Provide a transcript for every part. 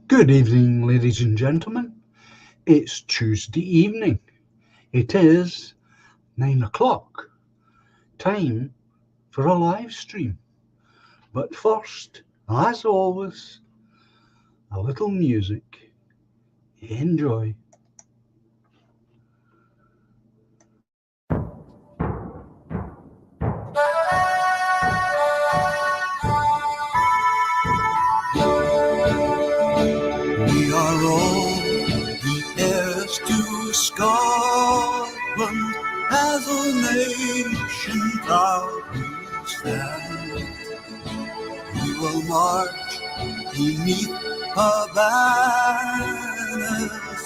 Good evening, ladies and gentlemen. It's Tuesday evening. It is 9 o'clock. Time for a live stream. But first, as always, a little music. Enjoy. We are all the heirs to Scotland as a nation proudly stand. We will march beneath her banners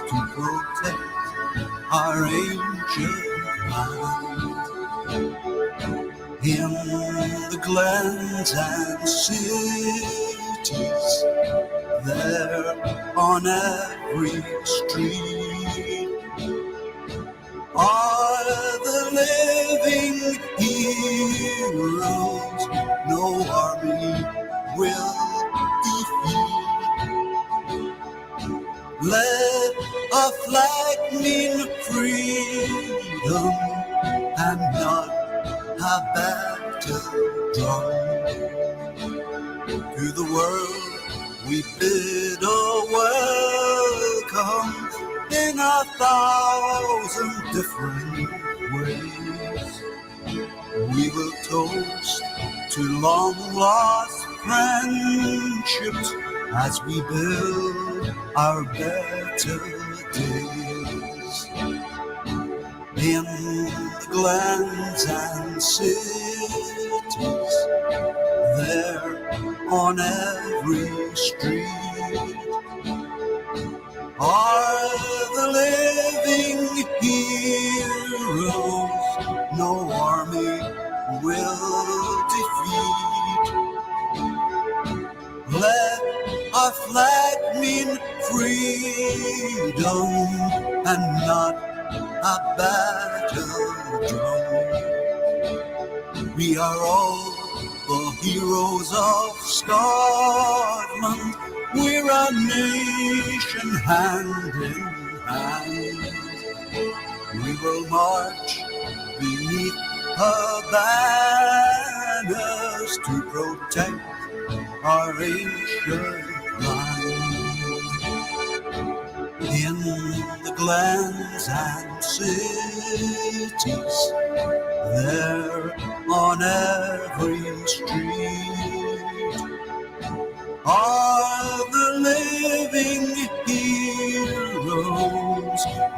to protect our ancient land. In the glens and cities, there on every street are the living heroes no army will defeat. Let a flag mean freedom and not a battle drum. To the world we bid a welcome in 1,000 different ways. We will toast to long lost friendships as we build our better days. In the glens and cities, there on every street are the living heroes no army will defeat. Let our flag mean freedom and not a battle drum. We are all the heroes of Scotland. We're a nation hand in hand. We will march beneath her banners to protect our ancient land. In the glens and cities, there on every street are the living heroes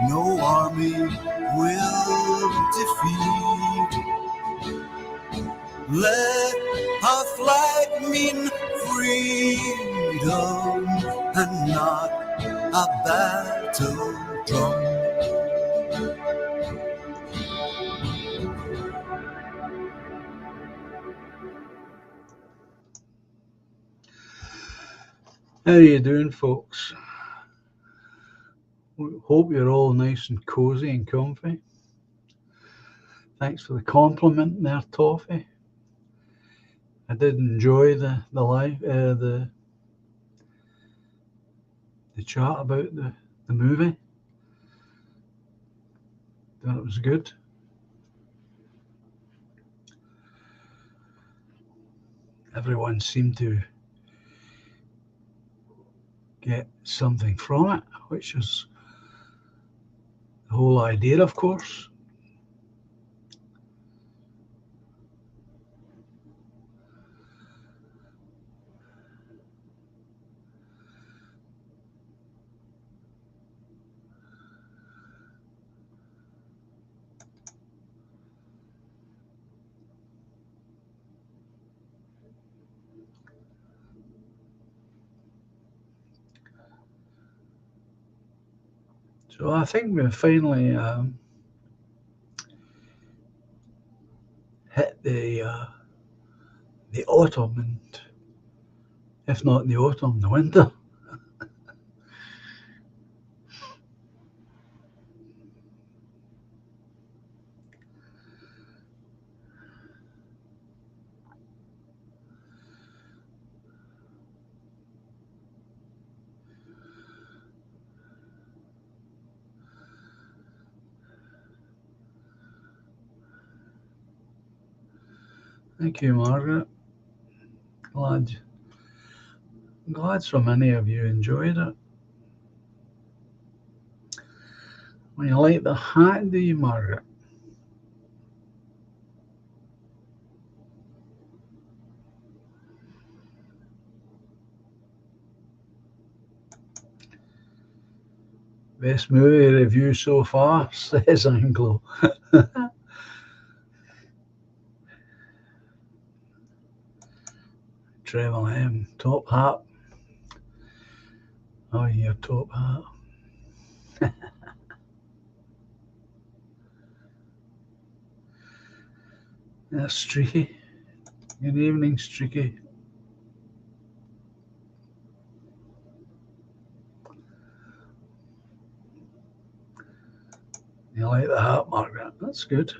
no army will defeat. Let our flag mean freedom and not a battle drum. How are you doing, folks? Hope you're all nice and cozy and comfy. Thanks for the compliment there, Toffee. I did enjoy the live the chat about the movie. Thought it was good. Everyone seemed to get something from it, which is the whole idea, of course. So I think we've finally hit the autumn, and if not the autumn, the winter. Thank you, Margaret. Glad so many of you enjoyed it. Well, you like the hat, do you, Margaret? Best movie review so far, says Anglo. Trevor M. Top hat. Oh, your top hat. That's Streaky. Good evening, Streaky. You like the hat, Margaret? That's good.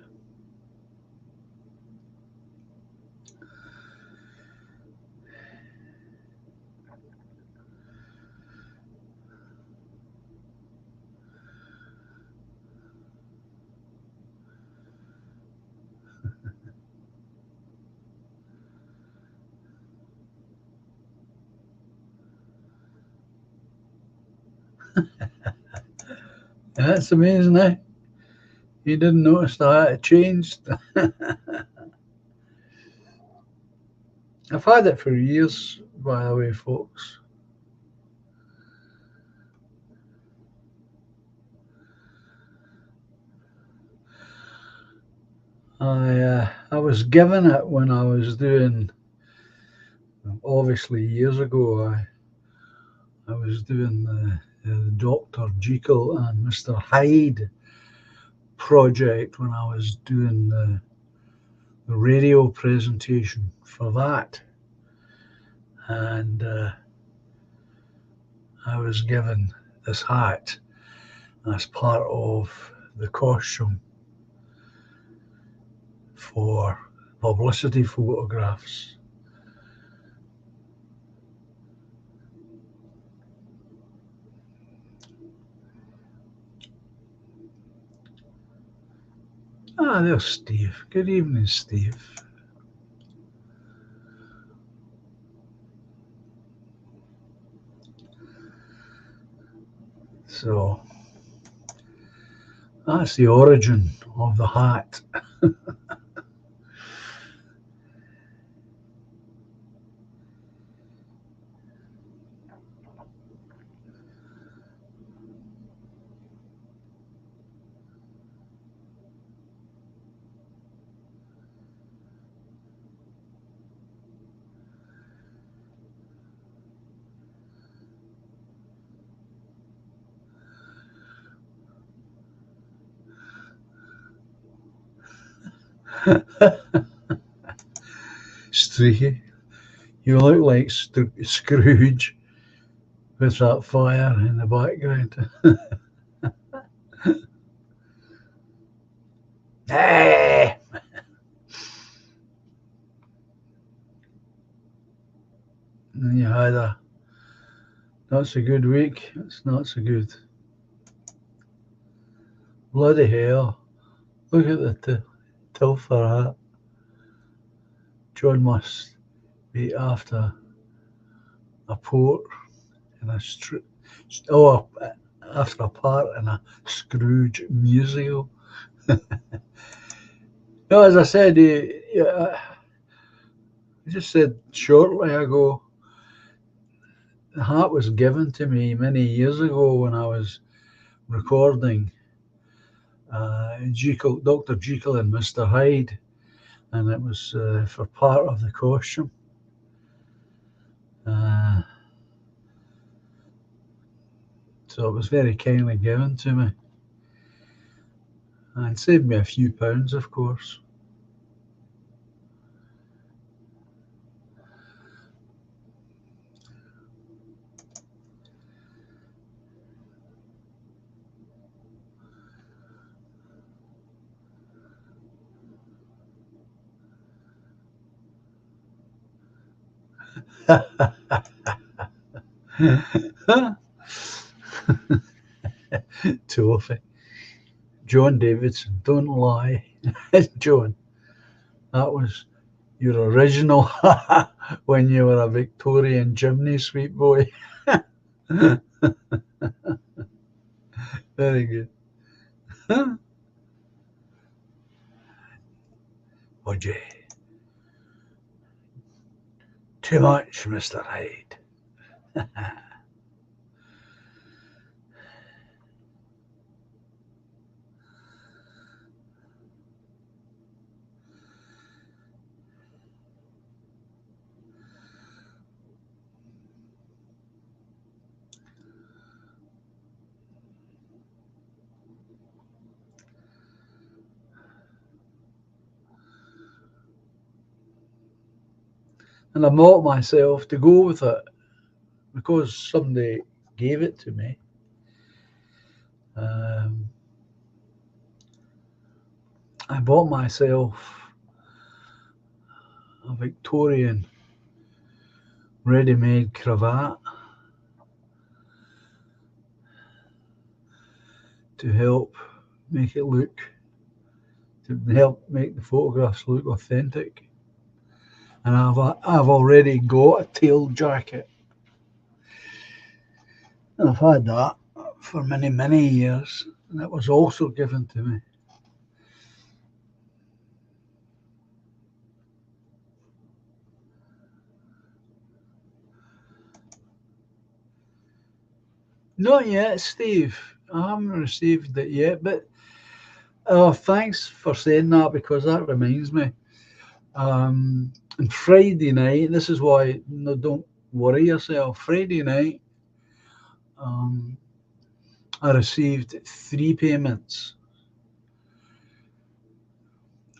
That's amazing, eh? You didn't notice the hat had changed. I've had it for years, by the way, folks. I was given it when I was doing, obviously years ago, I was doing the Dr. Jekyll and Mr. Hyde project when I was doing the radio presentation for that. And I was given this hat as part of the costume for publicity photographs. Ah, there's Steve. Good evening, Steve. So that's the origin of the hat. Streaky, you look like Scrooge with that fire in the background. Hey! And you had that's a good week. It's not so good. Bloody hell. Look at the Tilfer hat. John must be after a port in a after a part in a Scrooge musical. No, as I said, I just said shortly ago, the hat was given to me many years ago when I was recording Dr. Jekyll and Mr. Hyde, and it was for part of the costume. So it was very kindly given to me. And it saved me a few pounds, of course. Toffee. John Davidson, don't lie. John, that was your original when you were a Victorian chimney sweep boy. Very good. Would you? Too much, Mr. Hyde. And I mocked myself to go with it because somebody gave it to me. Um, I bought myself a Victorian ready-made cravat to help make it look, to help make the photographs look authentic. And I've already got a tail jacket. And I've had that for many, many years, and it was also given to me. Not yet, Steve. I haven't received it yet, but thanks for saying that because that reminds me. On Friday night, this is why, no, don't worry yourself. Friday night, um, I received 3 payments.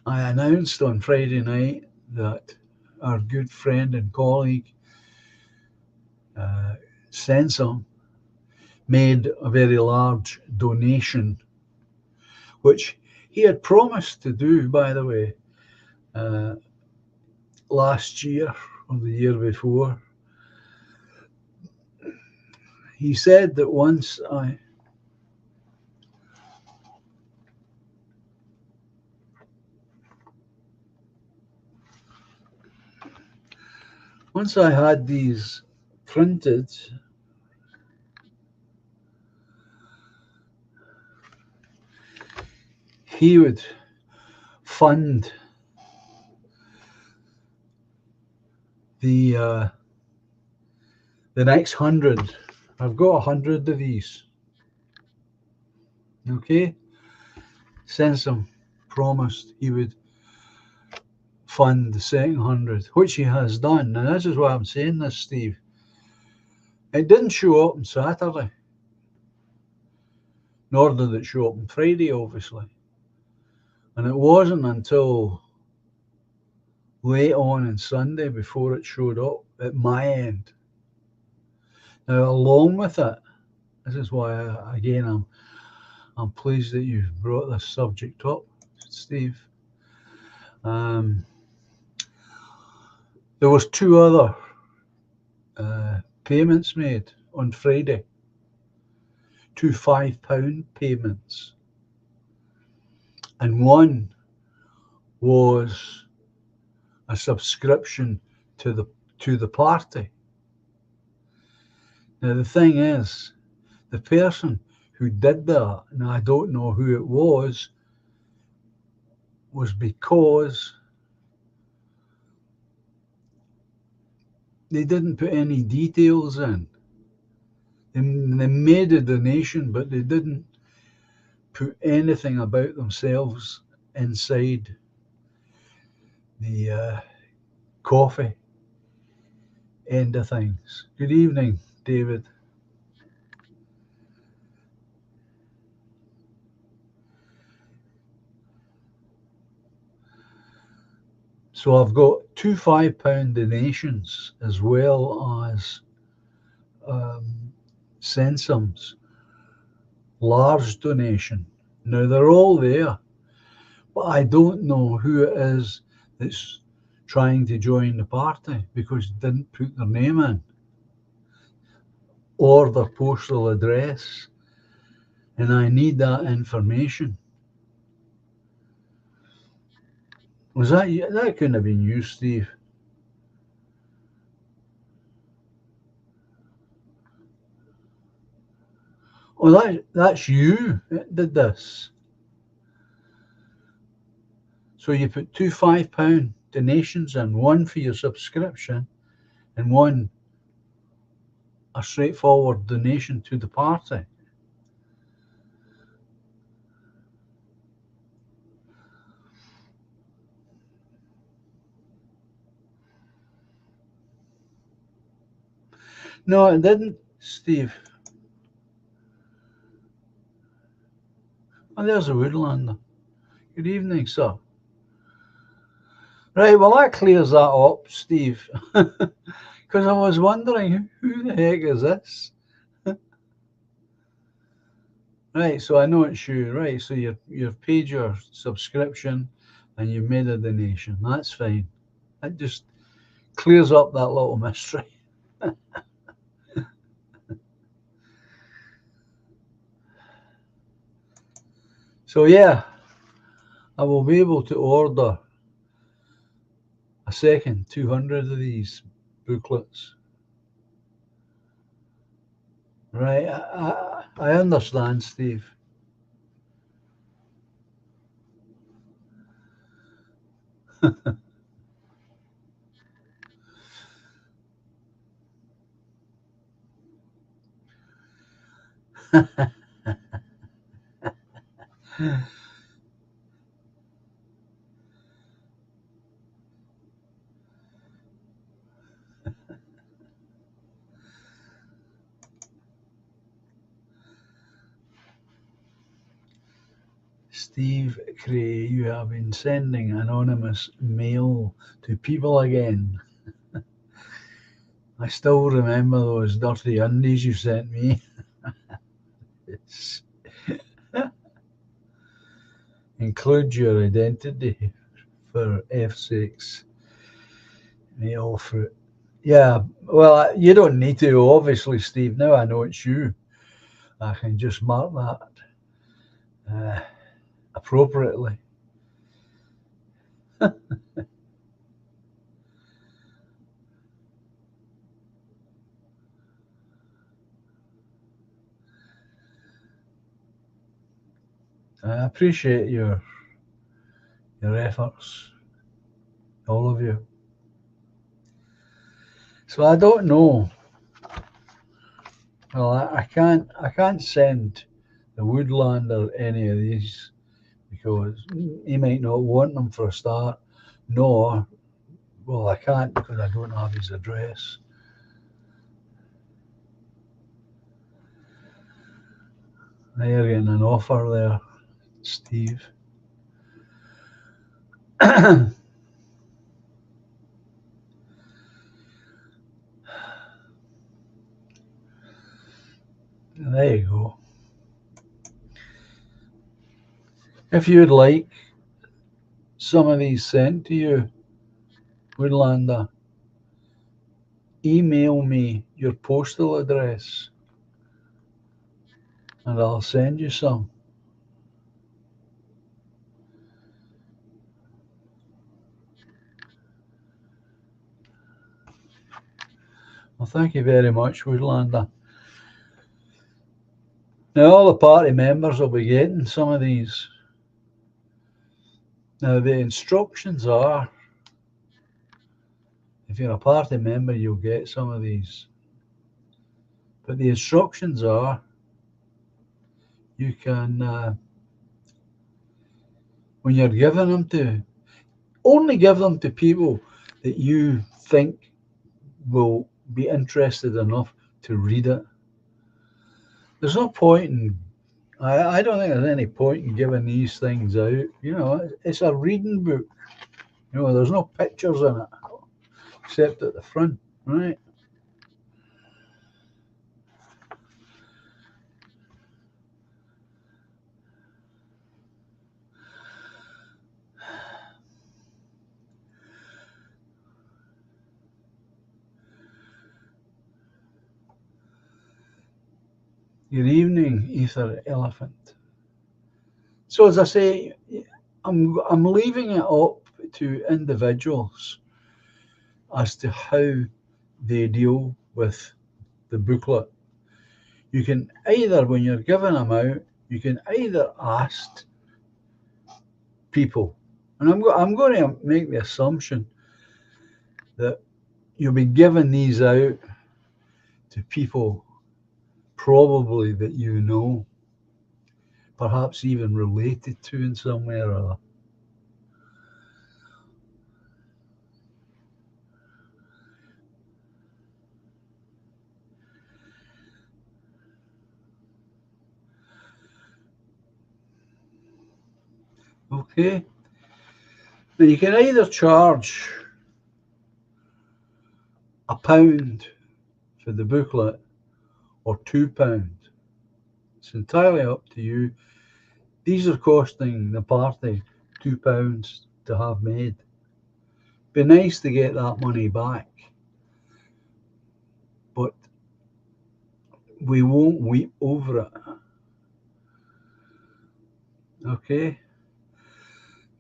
I announced on Friday night that our good friend and colleague, Sensum, made a very large donation, which he had promised to do, by the way, last year or the year before. He said that once I had these printed, he would fund the next 100. I've got 100 of these. Okay, Sensum promised he would fund the second 100, which he has done. And this is why I'm saying this, Steve. It didn't show up on Saturday, nor did it show up on Friday, obviously. And it wasn't until late on Sunday before it showed up at my end. Now, along with it, this is why, again, I'm pleased that you've brought this subject up, Steve. There was 2 other payments made on Friday, 2 £5 payments, and one was a subscription to the party. Now the thing is, the person who did that, and I don't know who it was because they didn't put any details in. They made a donation, but they didn't put anything about themselves inside the coffee end of things. Good evening, David. So I've got 2 £5 donations as well as Sensum's large donation. Now they're all there, but I don't know who it is that's trying to join the party because they didn't put their name in or their postal address, and I need that information. Was that you? That couldn't have been you, Steve. Oh, that's you that did this. So you put two £5 donations in, one for your subscription and one a straightforward donation to the party. No, it didn't, Steve. Oh, there's a Woodlander. Good evening, sir. Right, well, that clears that up, Steve. Because I was wondering who the heck is this? Right, so I know it's you. Right, so you've paid your subscription and you've made a donation. That's fine. That just clears up that little mystery. So yeah, I will be able to order a second 200 of these booklets. Right, I understand, Steve. Steve Cray, you have been sending anonymous mail to people again. I still remember those dirty undies you sent me. Include your identity for F's sakes. Mail fruit. Yeah, well, you don't need to, obviously, Steve. Now I know it's you. I can just mark that appropriately. I appreciate your efforts, all of you. So I don't know. Well, I can't send the Woodlander any of these because he might not want them for a start. Nor, well, I can't because I don't have his address. Now you're getting an offer there, Steve. There you go. If you'd like some of these sent to you, Woodlander, email me your postal address and I'll send you some. Well, thank you very much, Woodlander. Now, all the party members will be getting some of these. Now, the instructions are if you're a party member, you'll get some of these. But the instructions are you can, when you're giving them to, only give them to people that you think will be interested enough to read it. There's no point in, I don't think there's any point in giving these things out. You know, it's a reading book. You know, there's no pictures in it except at the front, right? Good evening, Ether Elephant. So as I say, I'm leaving it up to individuals as to how they deal with the booklet. You can either, when you're giving them out, you can either ask people, and I'm going to make the assumption that you'll be giving these out to people probably that you know, perhaps even related to in some way or other. Okay? Now you can either charge £1 for the booklet or £2. It's entirely up to you. These are costing the party £2 to have made. Be nice to get that money back, but we won't weep over it. Okay?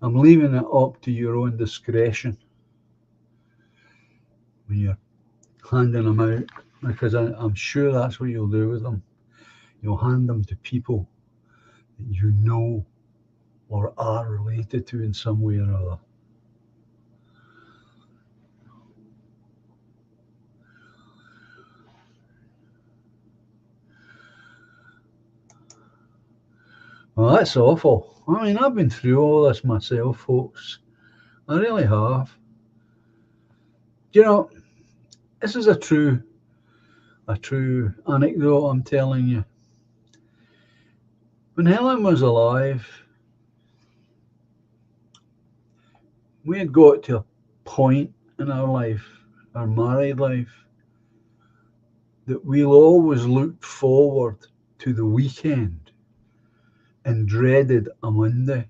I'm leaving it up to your own discretion when you're handing them out, because I'm sure that's what you'll do with them. You'll hand them to people that you know or are related to in some way or other. Well, that's awful. I mean, I've been through all this myself, folks. I really have. You know, this is a true anecdote I'm telling you. When Helen was alive, we had got to a point in our life, our married life, that we'll always look forward to the weekend and dreaded a Monday.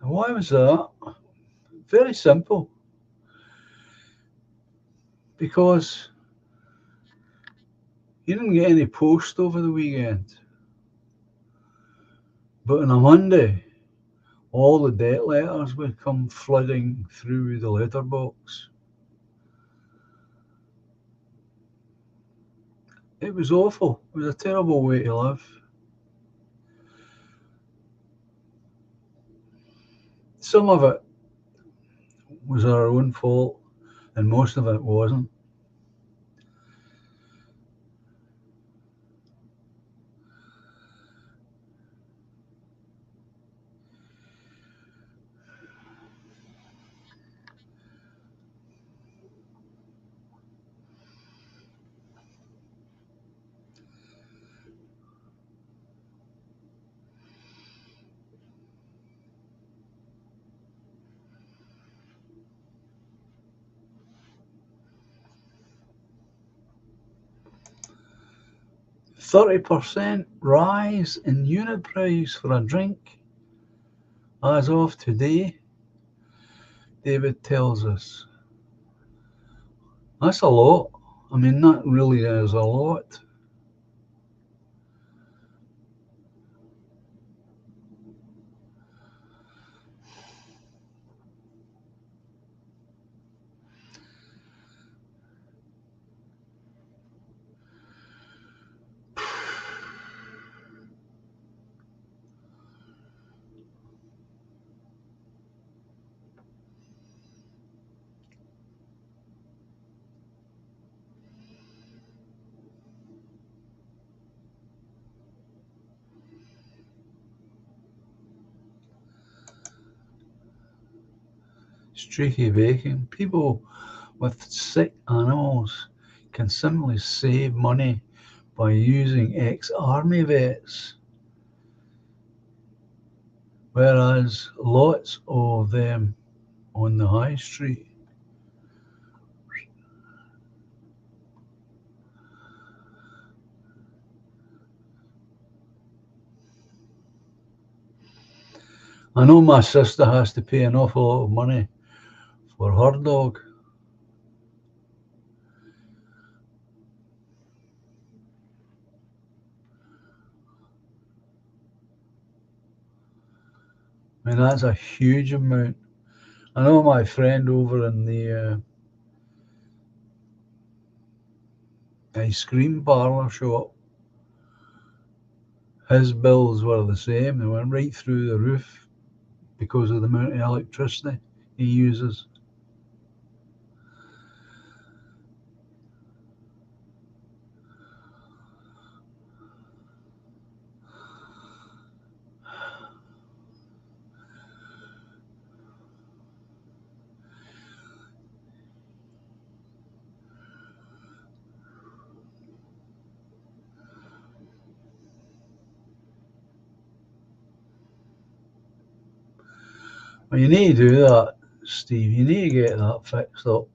And why was that? Very simple. Because you didn't get any post over the weekend. But on a Monday, all the debt letters would come flooding through the letterbox. It was awful. It was a terrible way to live. Some of it was our own fault, and most of it wasn't. %30 rise in unit price for a drink as of today, David tells us. That's a lot. I mean, that really is a lot. Streaky bacon. People with sick animals can simply save money by using ex-army vets, whereas lots of them on the high street. I know my sister has to pay an awful lot of money for her dog. I mean, that's a huge amount. I know my friend over in the ice cream parlour shop, his bills were the same. They went right through the roof because of the amount of electricity he uses. Well, you need to do that, Steve. You need to get that fixed up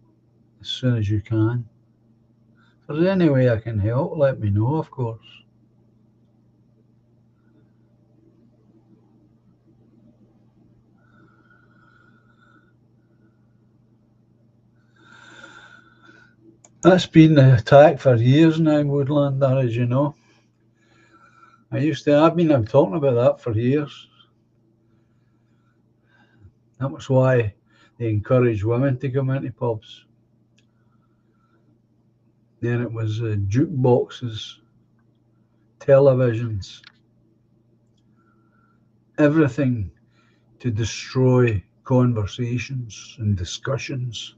as soon as you can. If there's any way I can help, let me know, of course. That's been the attack for years now, Woodland, that as you know. I've been talking about that for years. That was why they encouraged women to come into pubs. Then it was jukeboxes, televisions, everything to destroy conversations and discussions.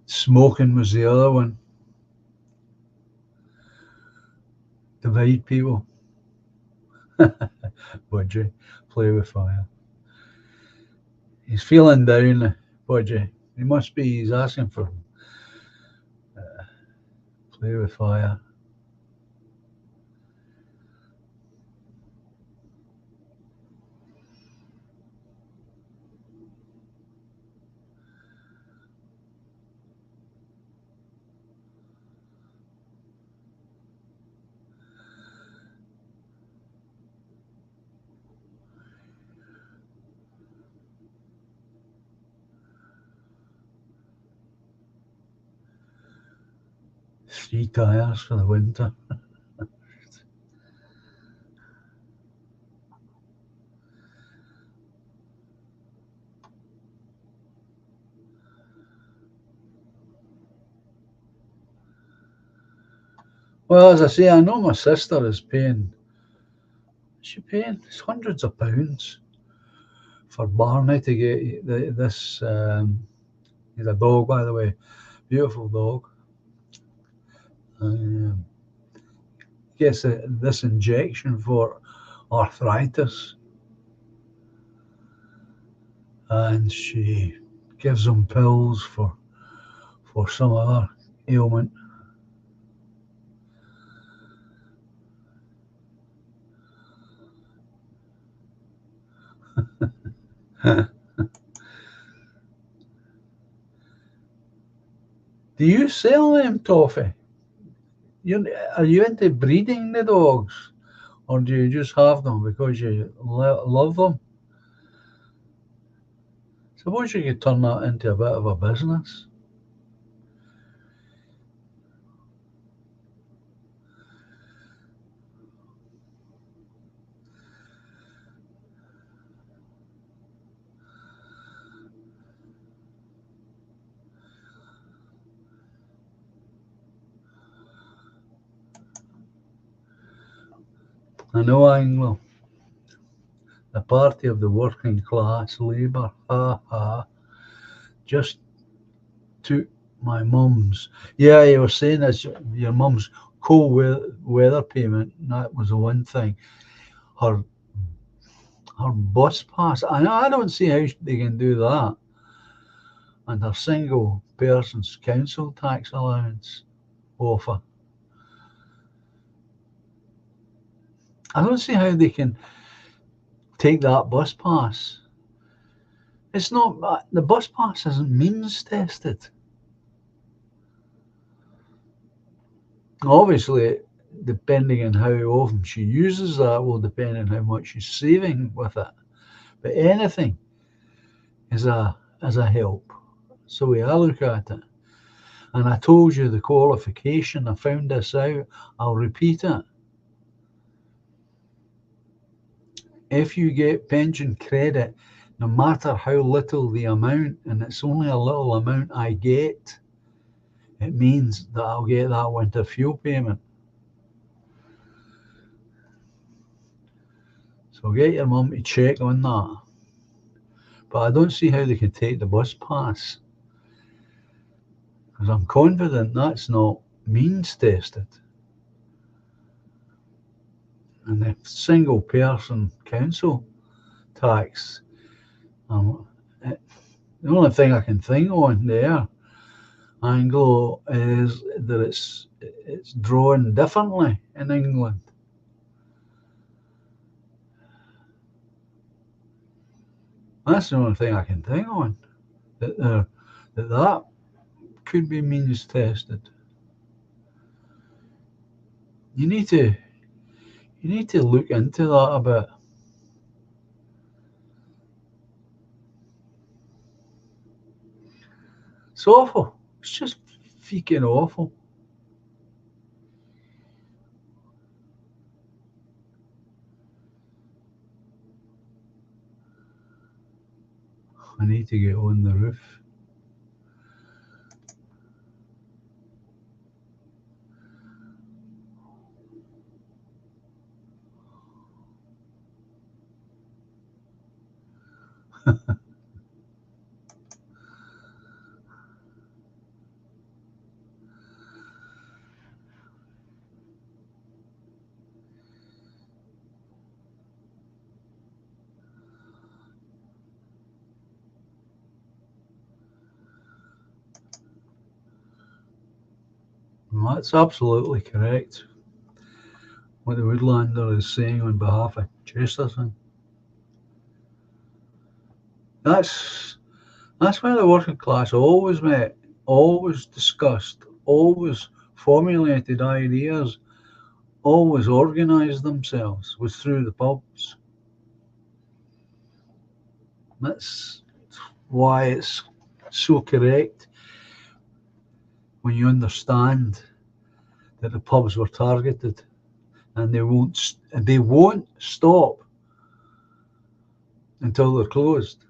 Smoking was the other one. Divide people. Budgie, play with fire. He's feeling down, Budgie. He's asking for play with fire. Three tires for the winter. Well, as I say, I know my sister is paying. She's paying hundreds of pounds for Barney to get this. He's a dog, by the way, beautiful dog. Um, gets this injection for arthritis, and she gives him pills for some other ailment. Do you sell them, Toffee? Are you into breeding the dogs, or do you just have them because you love them? Suppose you could turn that into a bit of a business. I know Anglo, the party of the working class, Labour, ha ha, just took my mum's. Yeah, you were saying this, your mum's cold weather payment, that was the one thing. Her her bus pass, I don't see how they can do that. And her single person's council tax allowance offer. I don't see how they can take that bus pass. It's not, the bus pass isn't means tested. Obviously, depending on how often she uses that will depend on how much she's saving with it. But anything is a help. So we I look at it. And I told you the qualification. I found this out. I'll repeat it. if you get pension credit, no matter how little the amount, and it's only a little amount I get, it means that I'll get that winter fuel payment. So get your mum to check on that. But I don't see how they can take the bus pass, because I'm confident that's not means tested. And the single person council tax, the only thing I can think on there, Anglo, is that it's drawn differently in England. That's the only thing I can think on, that could be means tested. You need to look into that a bit. It's awful. It's just freaking awful. I need to get on the roof. That's absolutely correct, what the Woodlander is saying on behalf of Chesterton. That's where the working class always met, always discussed, always formulated ideas, always organised themselves, was through the pubs. That's why it's so correct when you understand that the pubs were targeted, and they won't stop until they're closed.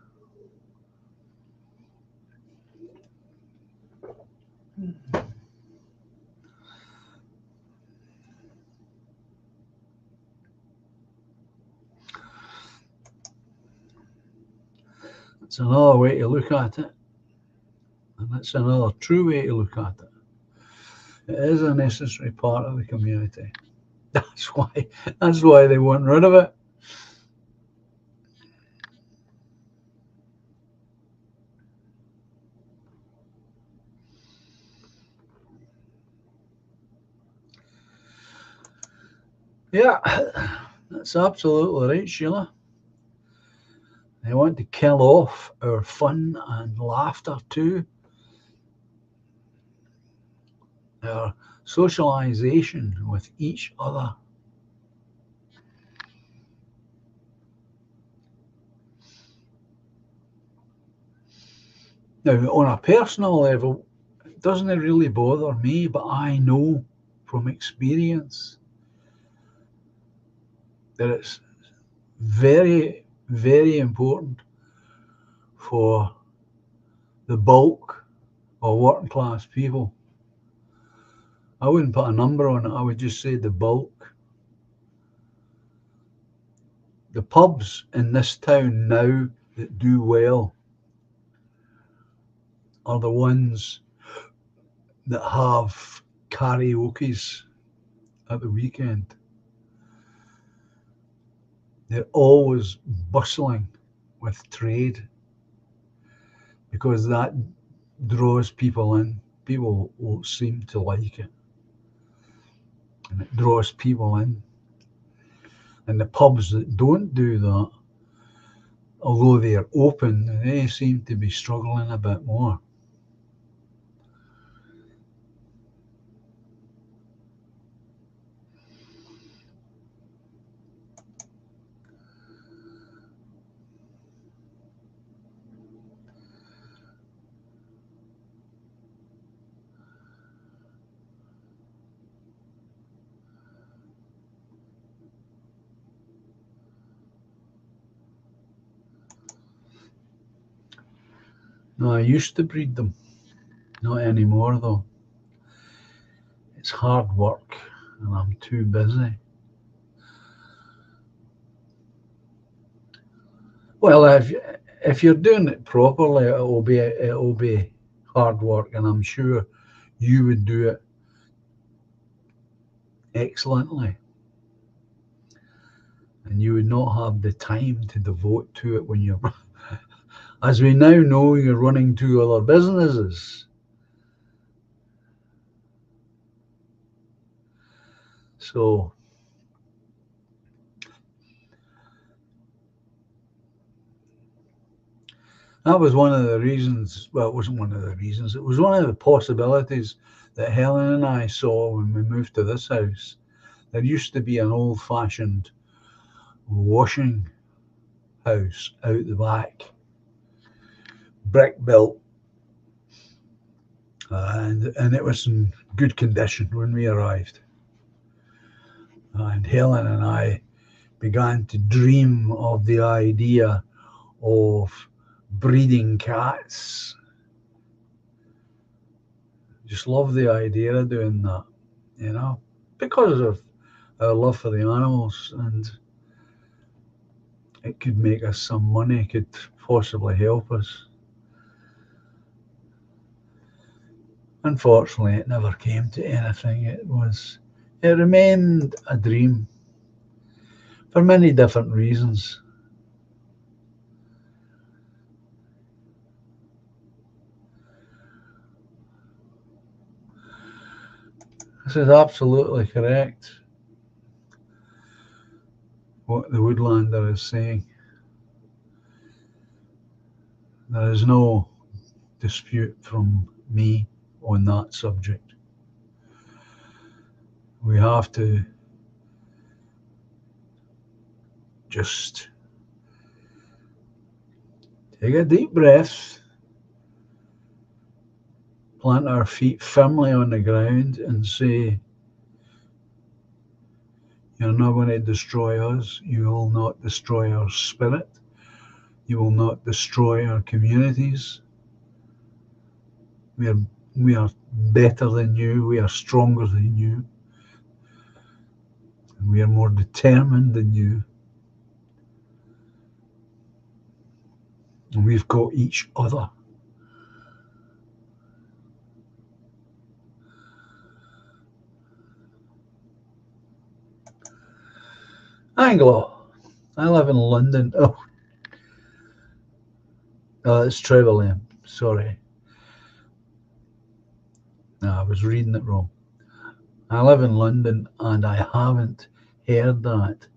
It's another way to look at it, and that's another true way to look at it. It is a necessary part of the community. That's why they want rid of it. Yeah, that's absolutely right, Sheila. They want to kill off our fun and laughter too, our socialisation with each other. Now, on a personal level, it doesn't really bother me, but I know from experience that it's very, very important for the bulk of working class people. I wouldn't put a number on it, I would just say the bulk. The pubs in this town now that do well are the ones that have karaoke's at the weekend. They're always bustling with trade because that draws people in. People will seem to like it, and it draws people in. And the pubs that don't do that, although they're open, they seem to be struggling a bit more. No, I used to breed them. Not anymore, though. It's hard work, and I'm too busy. Well, if you're doing it properly, it'll be hard work, and I'm sure you would do it excellently, and you would not have the time to devote to it when you're, as we now know, you're running two other businesses. So that was one of the reasons. Well, it wasn't one of the reasons. It was one of the possibilities that Helen and I saw when we moved to this house. There used to be an old-fashioned washing house out the back, brick built, and it was in good condition when we arrived. And Helen and I began to dream of the idea of breeding cats. Just love the idea of doing that, because of our love for the animals, and it could make us some money, could possibly help us. Unfortunately, it never came to anything. It remained a dream for many different reasons. This is absolutely correct, what the woodlander is saying. There is no dispute from me on that subject. We have to just take a deep breath, plant our feet firmly on the ground, and say, "You're not going to destroy us. You will not destroy our spirit. You will not destroy our communities. We are, we are better than you. We are stronger than you. We are more determined than you. And we've got each other." Anglo, I live in London. Oh, it's Trevelyan. Sorry. No, I was reading it wrong. I live in London, and I haven't heard that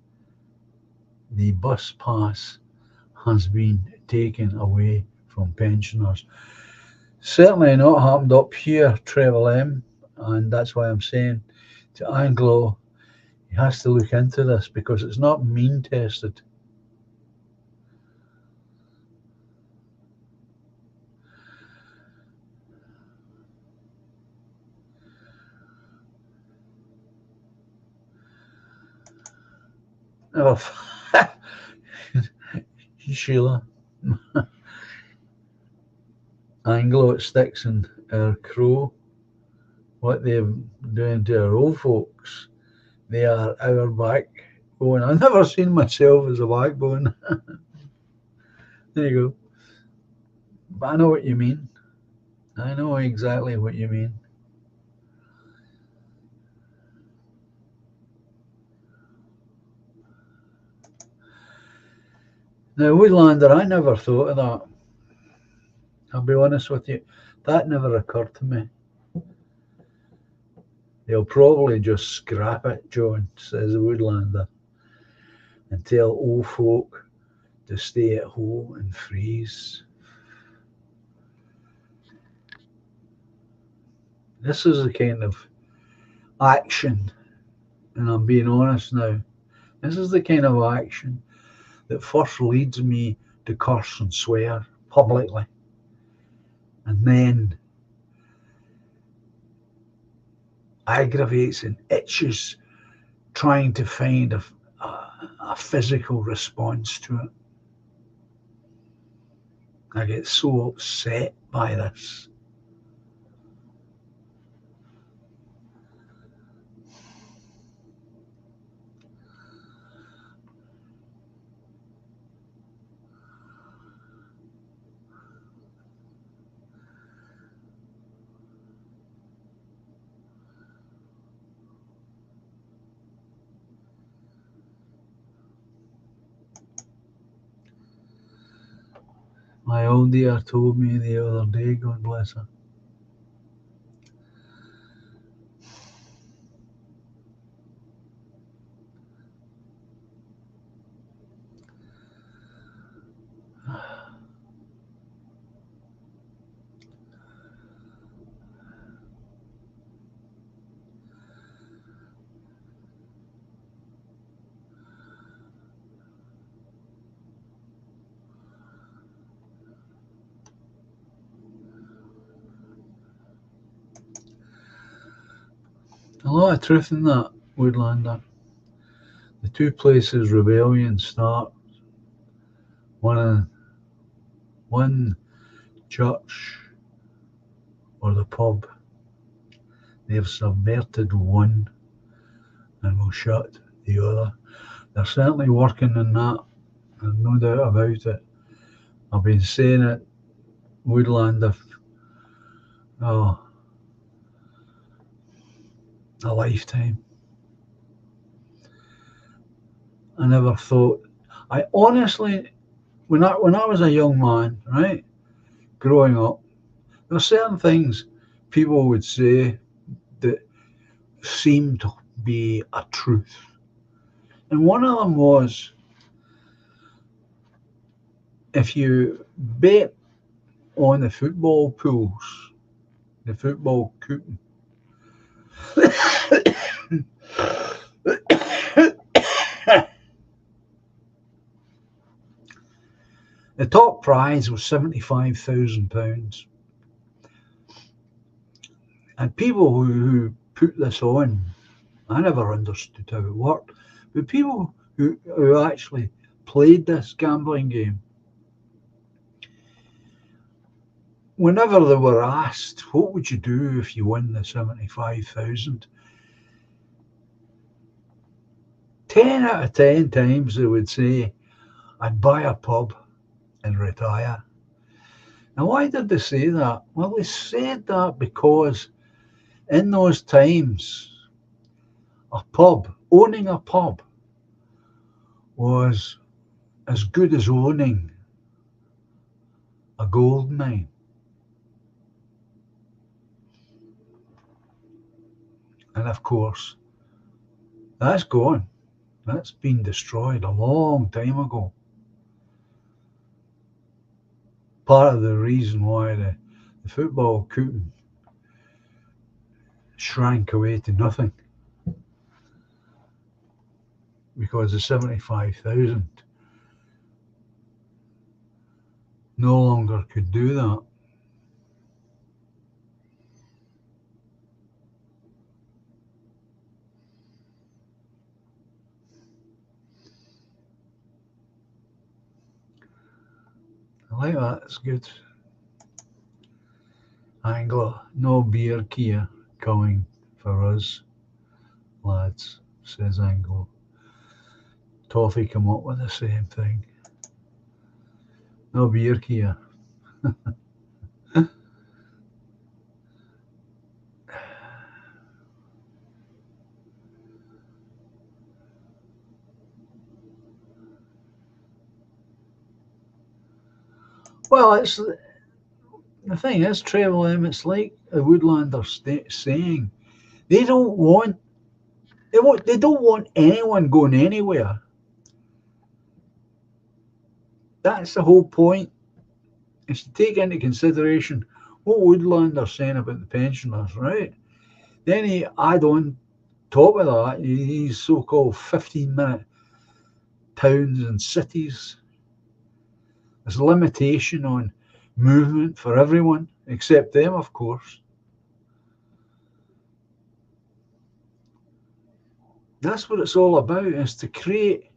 the bus pass has been taken away from pensioners. Certainly not happened up here, Trevelyan, and that's why I'm saying to Anglo, he has to look into this because it's not mean tested. Oh, Sheila, Anglo, it sticks in our crow. What they're doing to our old folks, they are our backbone. I've never seen myself as a backbone. There you go. But I know what you mean. I know exactly what you mean. Now, Woodlander, I never thought of that. I'll be honest with you. That never occurred to me. They'll probably just scrap it, John, says the Woodlander, and tell old folk to stay at home and freeze. This is the kind of action, and I'm being honest now, this is the kind of action that first leads me to curse and swear publicly, and then aggravates and itches trying to find a physical response to it. I get so upset by this. My old dear told me the other day, God bless her, a lot of truth in that, Woodlander. The two places rebellion start, one one church or the pub. They've subverted one and will shut the other. They're certainly working on that, and no doubt about it. I've been saying it, Woodlander, oh, a lifetime. I never thought. I honestly, when I was a young man, right, growing up, there were certain things people would say that seemed to be a truth, and one of them was if you bet on the football pools, the football coupon. The top prize was £75,000. And people who put this on, I never understood how it worked, but people who actually played this gambling game, whenever they were asked, what would you do if you win the 75,000? 10 out of 10 times they would say, I'd buy a pub and retire. Now, why did they say that? Well, they said that because in those times, owning a pub was as good as owning a gold mine. And of course, that's gone. That's been destroyed a long time ago. Part of the reason why the football coupon shrank away to nothing, because the 75,000 no longer could do that. I like that, it's good. Angler, no beer Kia coming for us, lads, says Anglo. Toffee come up with the same thing. No beer Kia. Well, it's the thing is, Trevor M, it's like the Woodlander saying they don't want they don't want anyone going anywhere. That's the whole point. Is to take into consideration what Woodlander's saying about the pensioners, right? Then he add on top of that these so-called 15-minute towns and cities. There's a limitation on movement for everyone, except them, of course. That's what it's all about, is to create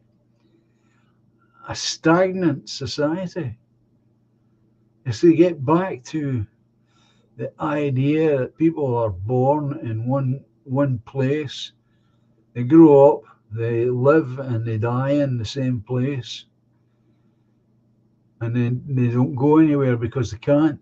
a stagnant society. is to get back to the idea that people are born in one place, they grow up, they live and they die in the same place, and then they don't go anywhere because they can't.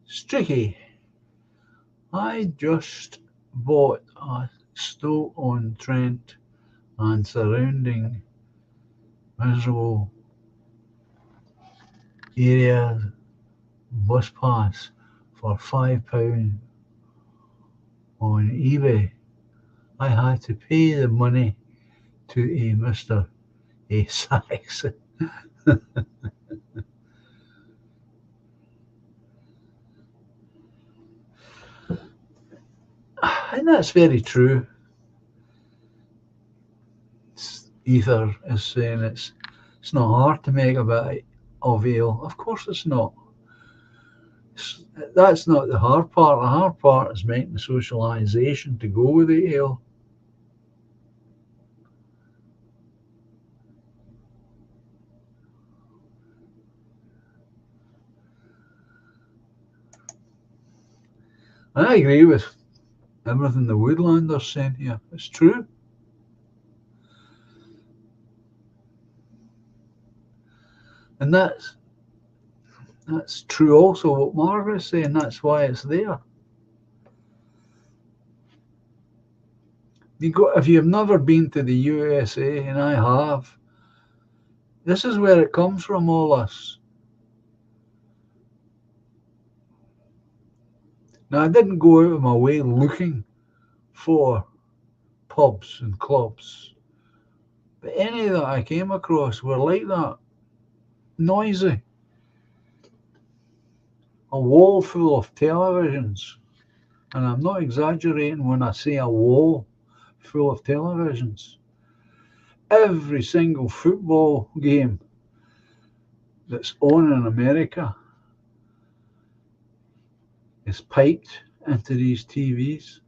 Streaky, I just bought a Stoke-on-Trent and surrounding miserable area bus pass for £5 on eBay. I had to pay the money to a Mr. A Saxon. And that's very true. Ether is saying it's not hard to make a bit of ale. Of course it's not. That's not the hard part. The hard part is making the socialisation to go with the ale. And I agree with everything the Woodlander's saying here. It's true. And that's true also what Margaret's saying. That's why it's there. If you've never been to the USA, and I have, this is where it comes from, all this. Now, I didn't go out of my way looking for pubs and clubs, but any that I came across were like that, noisy, a wall full of televisions. And I'm not exaggerating when I say a wall full of televisions. Every single football game that's on in America is piped into these TVs.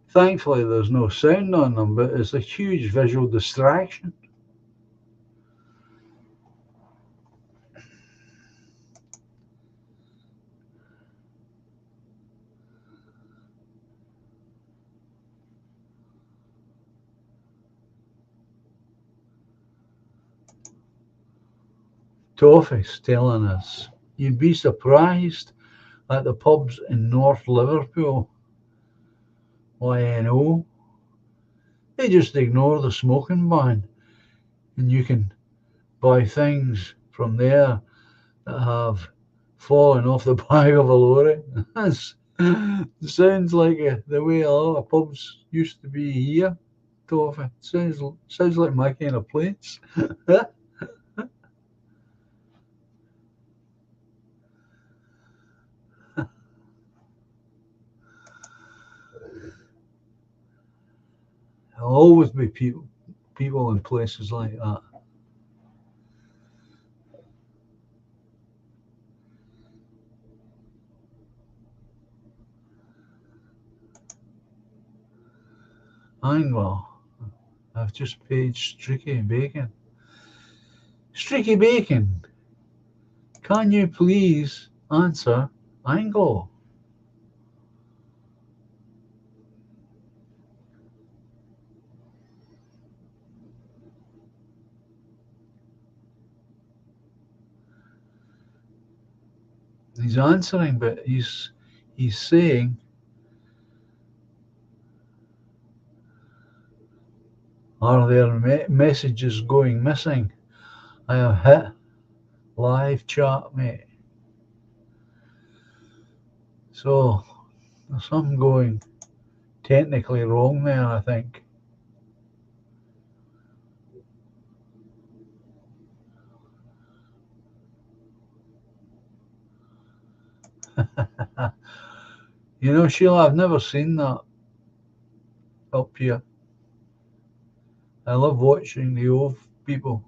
Thankfully, there's no sound on them, but it's a huge visual distraction. Toffee's telling us you'd be surprised at the pubs in North Liverpool. Why, I know. They just ignore the smoking ban, and you can buy things from there that have fallen off the back of a lorry. Sounds like the way a lot of pubs used to be here, Toffee. Sounds like my kind of place. There'll always be people in places like that. I've just paged Streaky Bacon. Streaky Bacon, can you please answer Anglo? He's answering, but he's saying, are there messages going missing? I have hit live chat, mate. So there's something going technically wrong there, I think. You know, Sheila, I've never seen that up here. I love watching the old people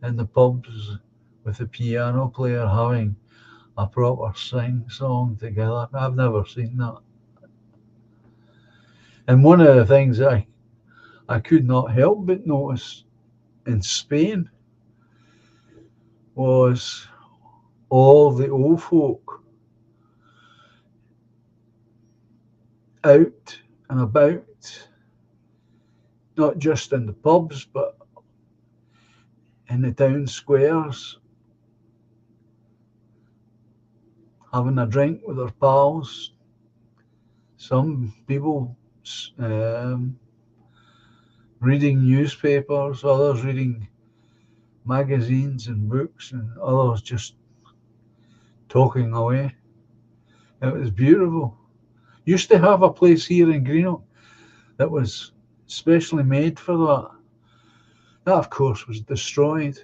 in the pubs with the piano player having a proper sing song together. I've never seen that. And one of the things I could not help but notice in Spain was all the old folk out and about, not just in the pubs, but in the town squares, having a drink with their pals. Some people um, reading newspapers, others reading magazines and books, and others just talking away. It was beautiful. Used to have a place here in Greenock that was specially made for that. That, of course, was destroyed.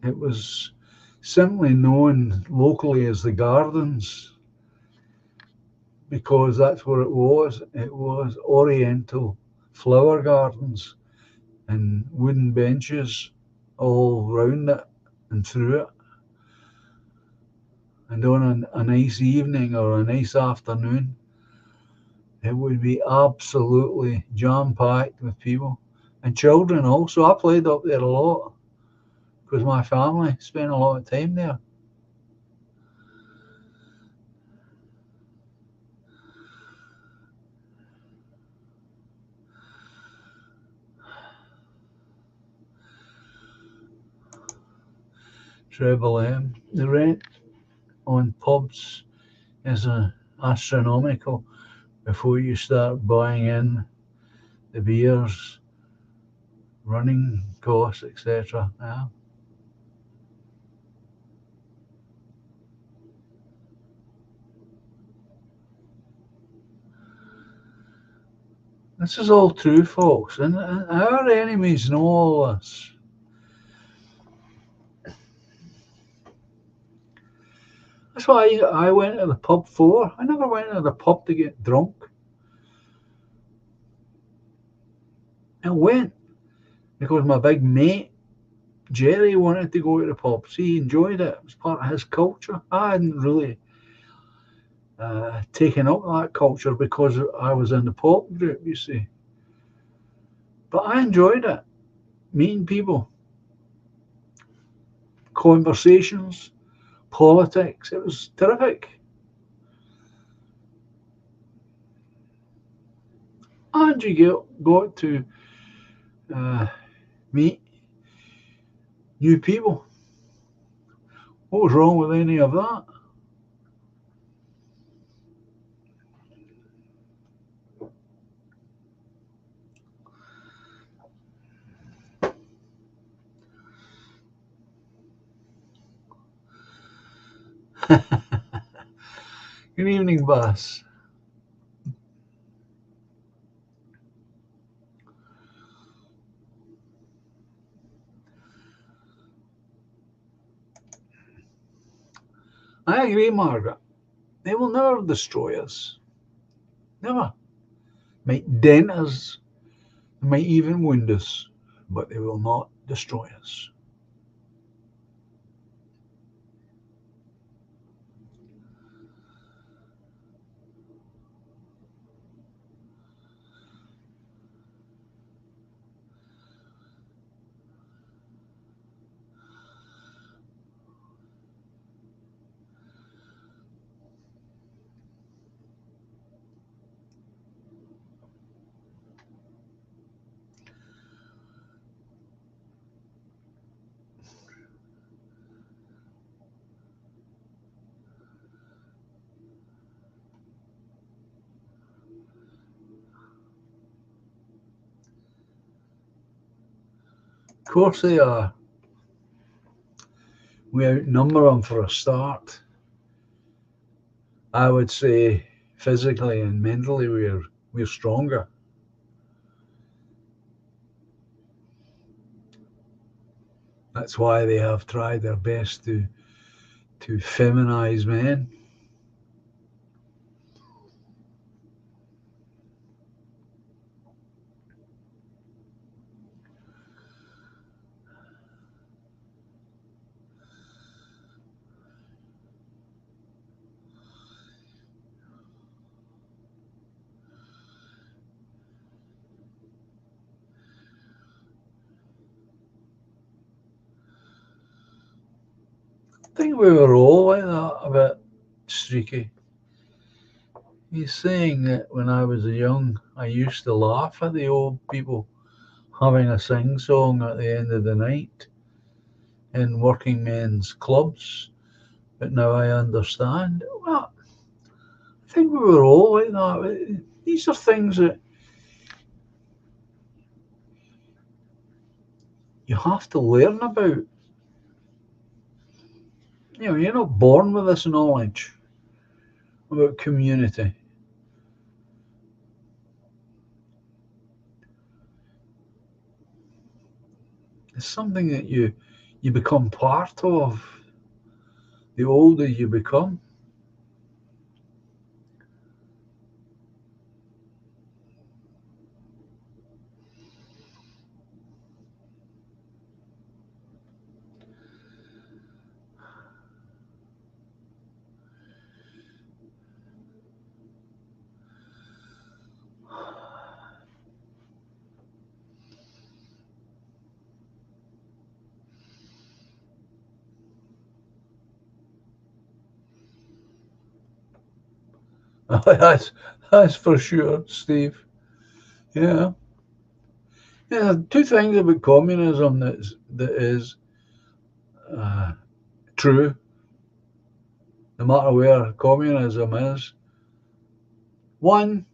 It was simply known locally as the Gardens because that's what it was. It was Oriental flower gardens and wooden benches all round it and through it. And on a nice evening or a nice afternoon, it would be absolutely jam packed with people and children also. I played up there a lot because my family spent a lot of time there. Treble M. The rent on pubs is astronomical before you start buying in the beers, running costs, etc. Yeah. This is all true, folks, and our enemies know all this. That's why I went to the pub for. I never went to the pub to get drunk. I went because my big mate Jerry wanted to go to the pubs. He enjoyed it. It was part of his culture. I hadn't really taken up that culture because I was in the pop group, you see. But I enjoyed it. Meeting people, conversations, politics. It was terrific. And you got to uh, meet new people. What was wrong with any of that? Good evening, boss. I agree, Margaret. They will never destroy us. Never. Might dent us, might even wound us, but they will not destroy us. Of course they are. We outnumber them for a start. I would say physically and mentally we're stronger. That's why they have tried their best to feminize men. I think we were all like that, a bit streaky. He's saying that when I was young, I used to laugh at the old people having a sing song at the end of the night in working men's clubs, but now I understand. Well, I think we were all like that. These are things that you have to learn about. You're not born with this knowledge about community. It's something that you become part of the older you become. that's that's for sure, Steve. Yeah. Yeah, two things about communism that is uh, true, no matter where communism is. One,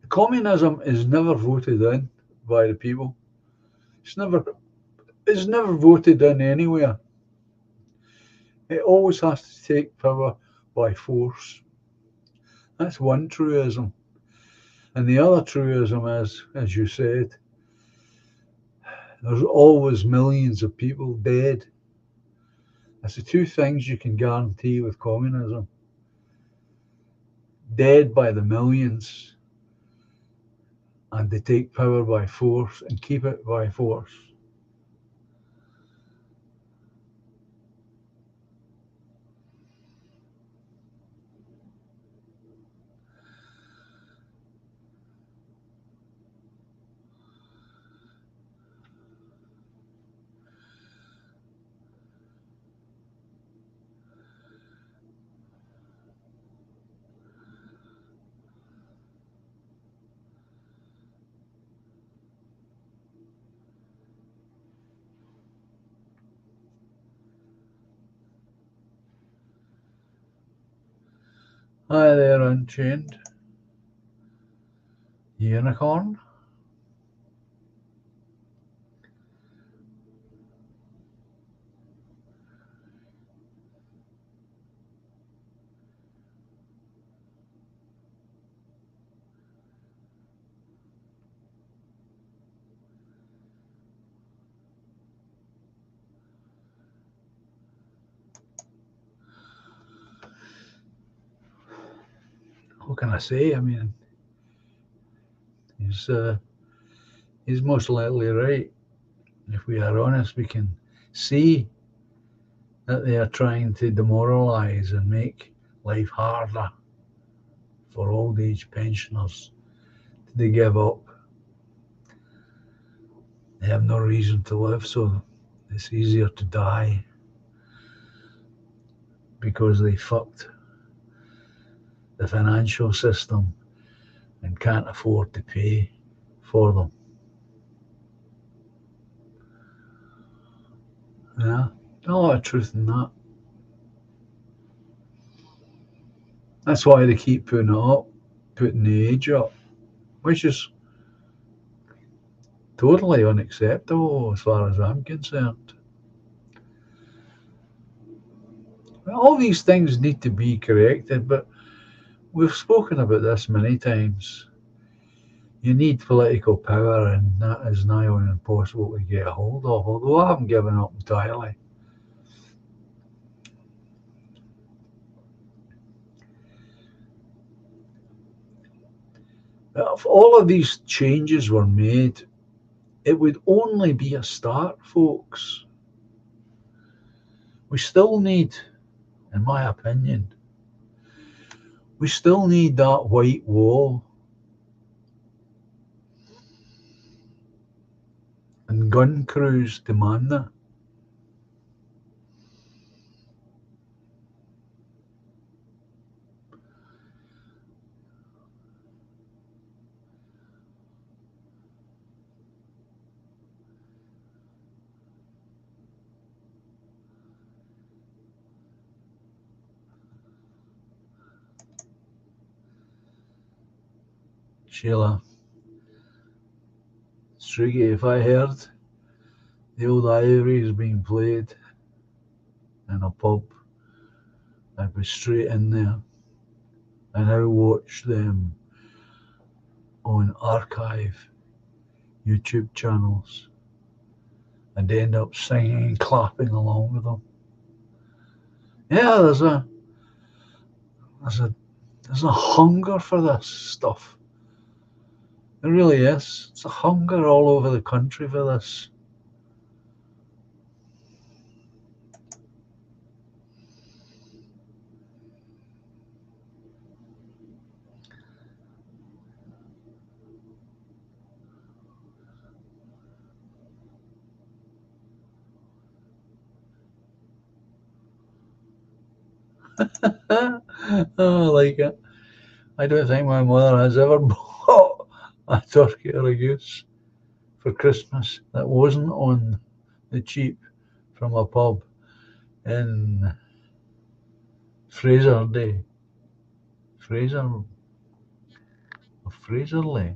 communism is never voted in by the people. It's never it's never voted in anywhere. It always has to take power by force. That's one truism. And the other truism is, as you said, there's always millions of people dead. That's the two things you can guarantee with communism. Dead by the millions, and they take power by force and keep it by force. Hi there, Unchained. Unicorn? What can I say? I mean, he's uh, he's most likely right. If we are honest, we can see that they are trying to demoralise and make life harder for old age pensioners. They give up. They have no reason to live, so it's easier to die because they fucked the financial system and can't afford to pay for them. Yeah, a lot of truth in that. That's why they keep putting it up, putting the age up, which is totally unacceptable as far as I'm concerned. All these things need to be corrected, but we've spoken about this many times. You need political power, and that is nigh on impossible to get a hold of, although I haven't given up entirely. If all of these changes were made, it would only be a start, folks. We still need, in my opinion, we still need that white wall and gun crews demand that. Sheila, Striggy, if I heard the old Ivories being played in a pub, I'd be straight in there and I would watch them on archive YouTube channels and end up singing and clapping along with them. Yeah, there's a there's a hunger for this stuff. There really is. It's a hunger all over the country for this. Oh, I like it. I don't think my mother has ever bought a turkey or a goose for Christmas that wasn't on the cheap from a pub in Fraser Day. Fraser Fraserley.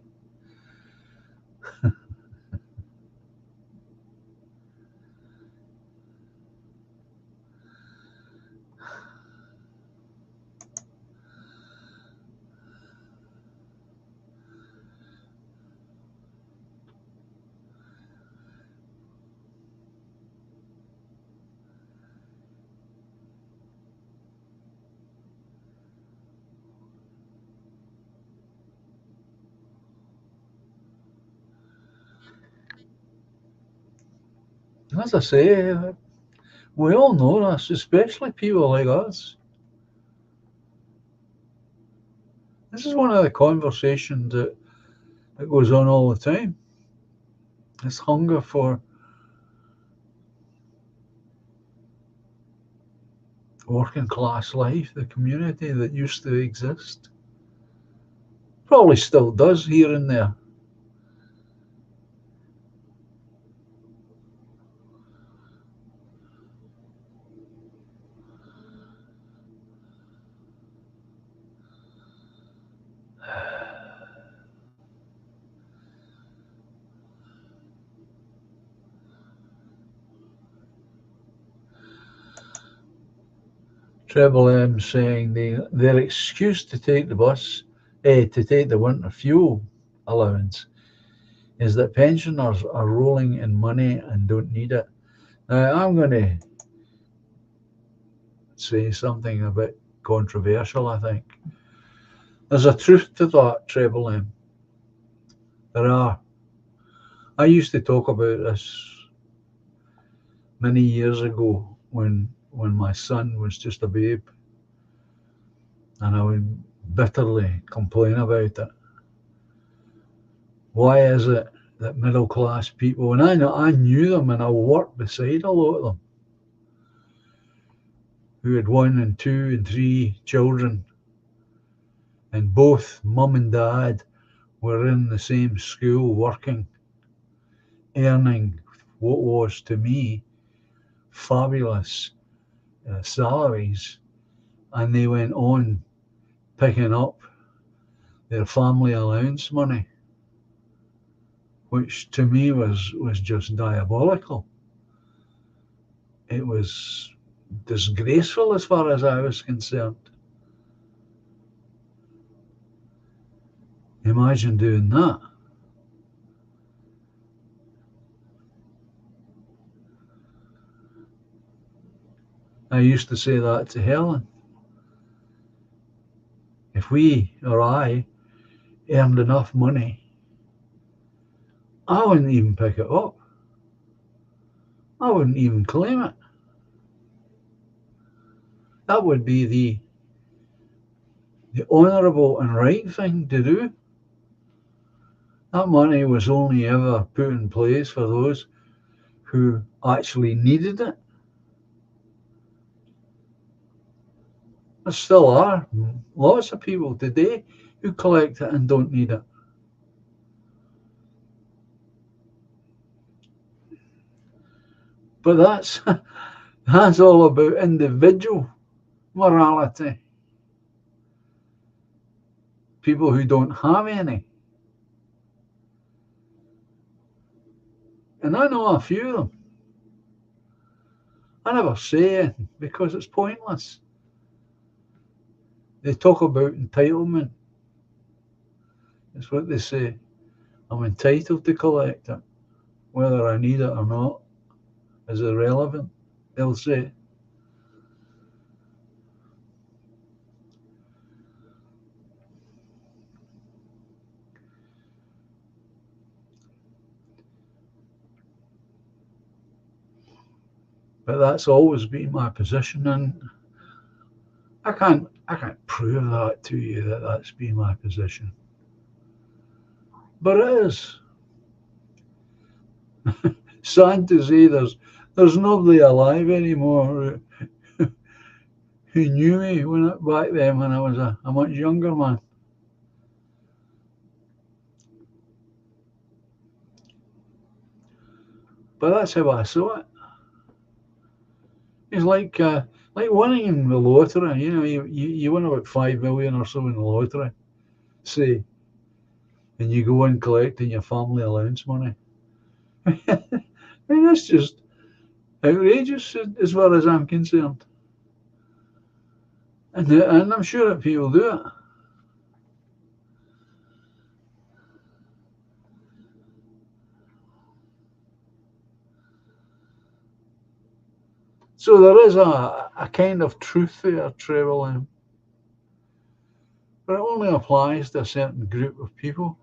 As I say, we all know this, especially people like us. This is one of the conversations that goes on all the time. This hunger for working class life, the community that used to exist. Probably still does here and there. Treble M saying their excuse to take the bus, to take the winter fuel allowance, is that pensioners are rolling in money and don't need it. Now, I'm going to say something a bit controversial, I think. There's a truth to that, Treble M. There are. I used to talk about this many years ago when my son was just a babe, and I would bitterly complain about it. Why is it that middle class people, and I knew them and I worked beside a lot of them, who had 1 and 2 and 3 children, and both mum and dad were in the same school working, earning what was to me fabulous salaries, and they went on picking up their family allowance money, which to me was just diabolical. It was disgraceful as far as I was concerned. Imagine doing that. I used to say that to Helen. If we or I earned enough money, I wouldn't even pick it up. I wouldn't even claim it. That would be the honourable and right thing to do. That money was only ever put in place for those who actually needed it. There still are lots of people today who collect it and don't need it. But that's all about individual morality. People who don't have any. And I know a few of them. I never say it because it's pointless. They talk about entitlement. It's what they say. I'm entitled to collect it. Whether I need it or not is irrelevant, they'll say. But that's always been my position, and I can't prove that to you that that's been my position. But it is. Sad to say there's nobody alive anymore who knew me back then when I was a much younger man. But that's how I saw it. It's like winning in the lottery. You win about 5 million or so in the lottery, say, and you go in collecting your family allowance money. I mean, that's just outrageous as far as I'm concerned. And I'm sure that people do it. So there is a kind of truth there, Trevor, but it only applies to a certain group of people.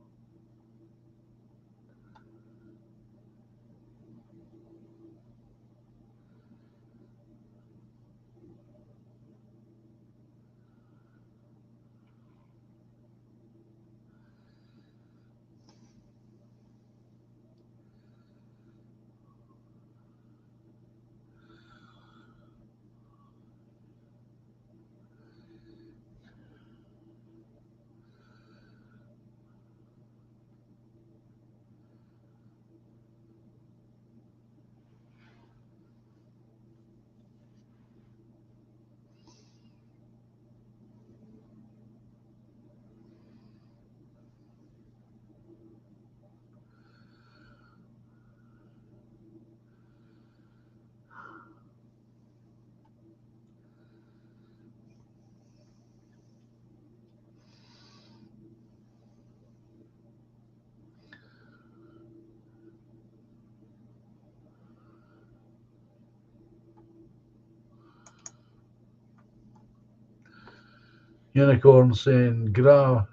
Unicorn saying, got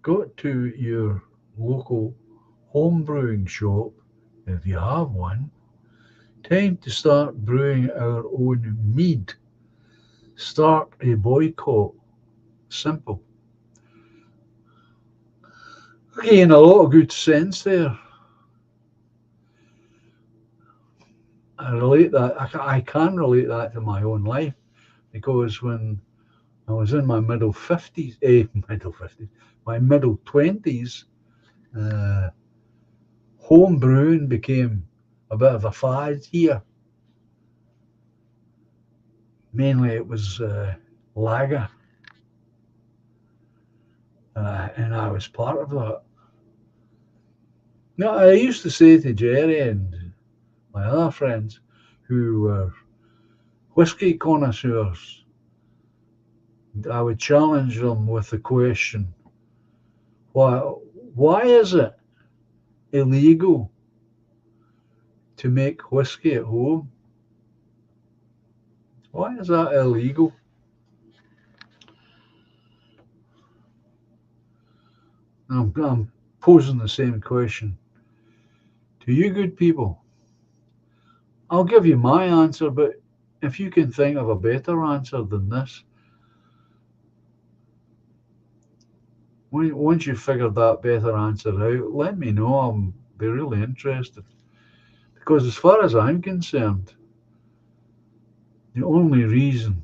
got to your local home brewing shop if you have one. Time to start brewing our own mead. Start a boycott. Simple. Okay, in a lot of good sense there. I can relate that to my own life because when I was in my my middle 20s, uh, home brewing became a bit of a fad here. Mainly it was lager, and I was part of that. Now, I used to say to Jerry and my other friends who were whiskey connoisseurs, I would challenge them with the question, why is it illegal to make whiskey at home. Why is that illegal? I'm posing the same question to you good people. I'll give you my answer, but if you can think of a better answer than this, once you've figured that better answer out, let me know. I'll be really interested. Because as far as I'm concerned, the only reason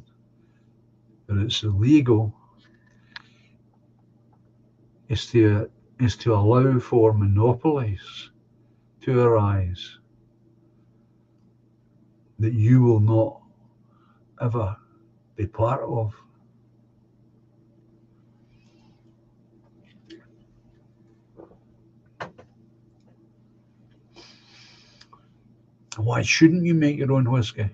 that it's illegal is to allow for monopolies to arise that you will not ever be part of. Why shouldn't you make your own whiskey?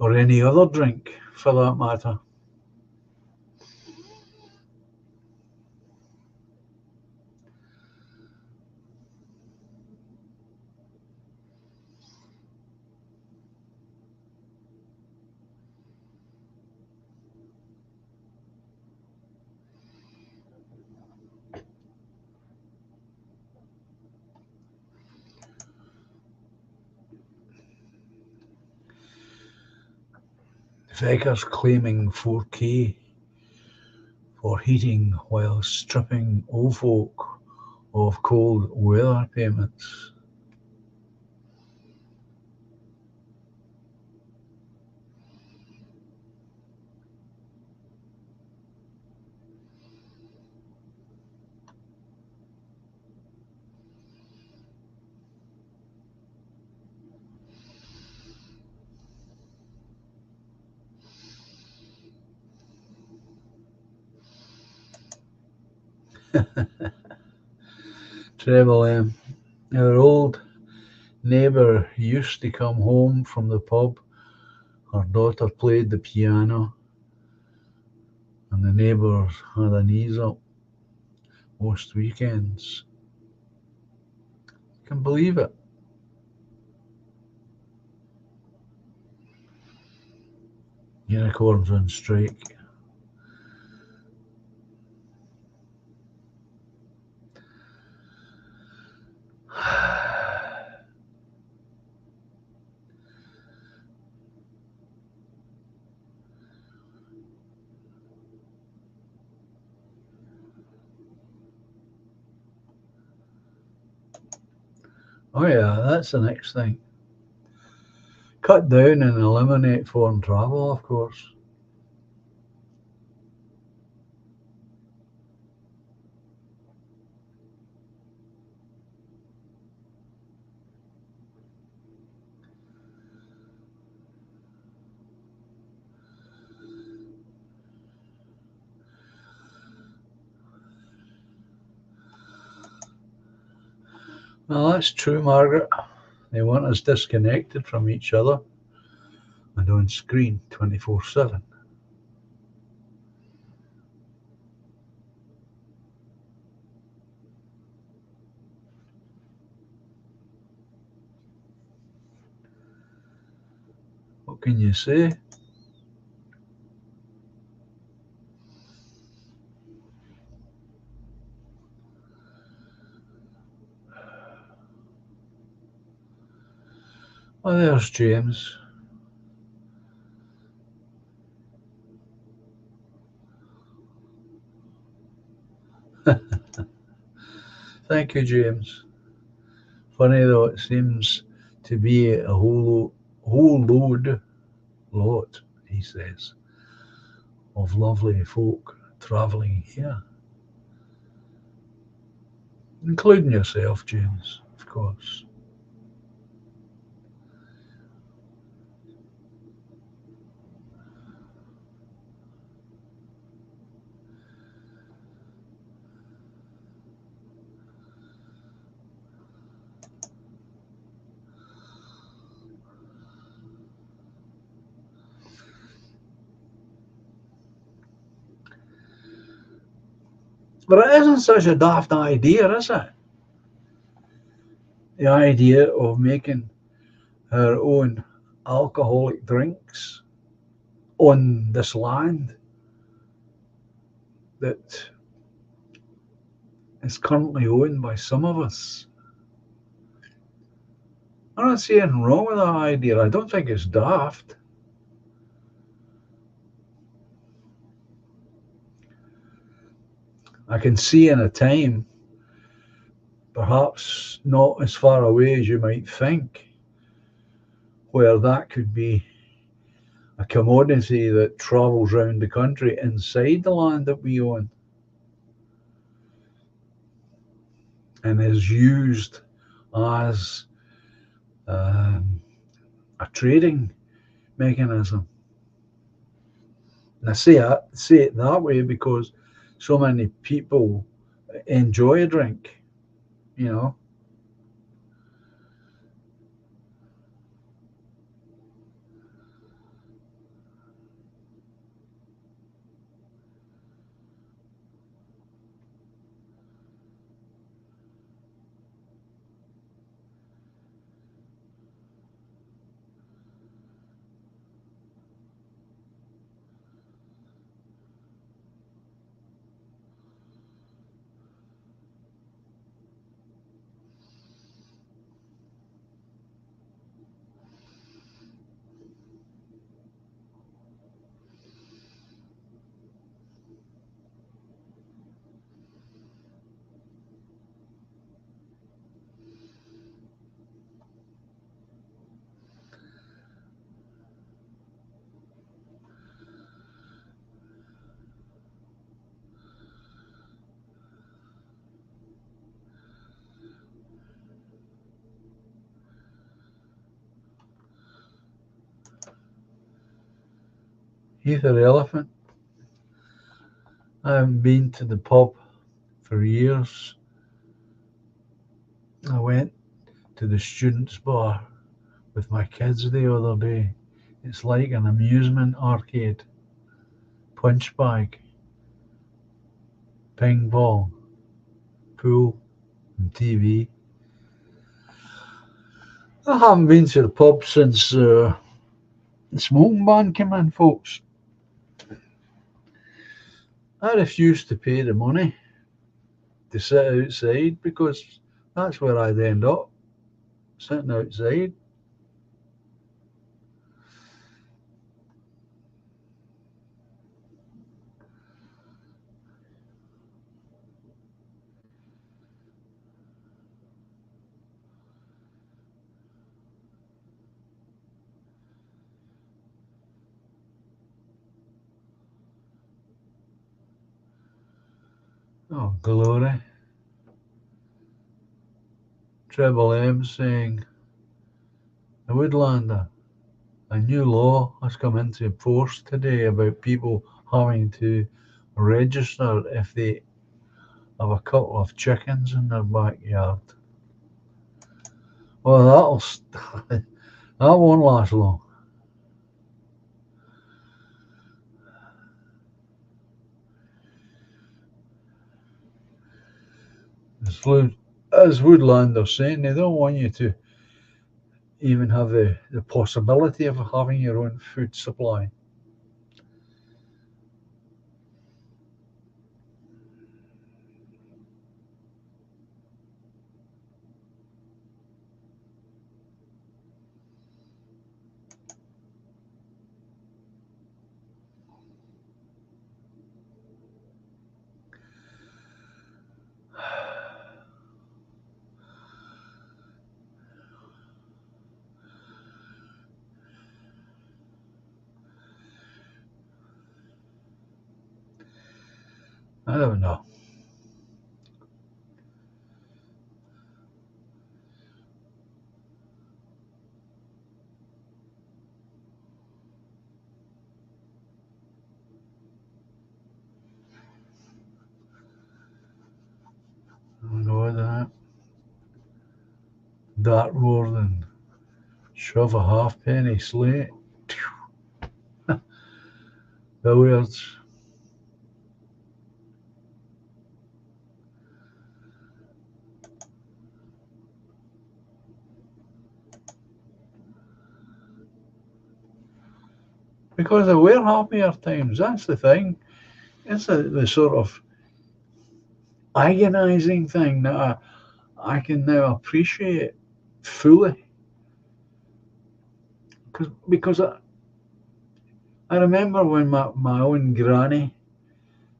Or any other drink, for that matter? Vegas claiming 4K for heating while stripping old folk of cold weather payments. Treble M. Our old neighbour used to come home from the pub. Her daughter played the piano, and the neighbours had an ease up most weekends. Can believe it. Unicorns on strike. Oh yeah, that's the next thing. Cut down and eliminate foreign travel, of course. Well, that's true, Margaret. They want us disconnected from each other and on screen 24/7. What can you say? Oh, there's James. Thank you, James. Funny though, it seems to be a whole lot, he says, of lovely folk travelling here, including yourself, James, of course. But it isn't such a daft idea, is it? the idea of making our own alcoholic drinks on this land that is currently owned by some of us. I don't see anything wrong with that idea. I don't think it's daft. I can see in a time, perhaps not as far away as you might think, where that could be a commodity that travels around the country inside the land that we own and is used as um, a trading mechanism. And I say it that way because so many people enjoy a drink, you know. Either elephant. I haven't been to the pub for years. I went to the students' bar with my kids the other day. It's like an amusement arcade, punch bag, ping pong, pool, and TV. I haven't been to the pub since the smoking ban came in, folks. I refused to pay the money to sit outside because that's where I'd end up, sitting outside. Oh, glory. Treble M saying, the Woodlander, a new law has come into force today about people having to register if they have a couple of chickens in their backyard. Well, that won't last long. As Woodland are saying, they don't want you to even have the possibility of having your own food supply. I don't know. I don't know that. Dartmoor and shove a halfpenny slate. Billiards. because there were happier times. That's the thing. It's the sort of agonising thing that I can now appreciate fully. Because I remember when my own granny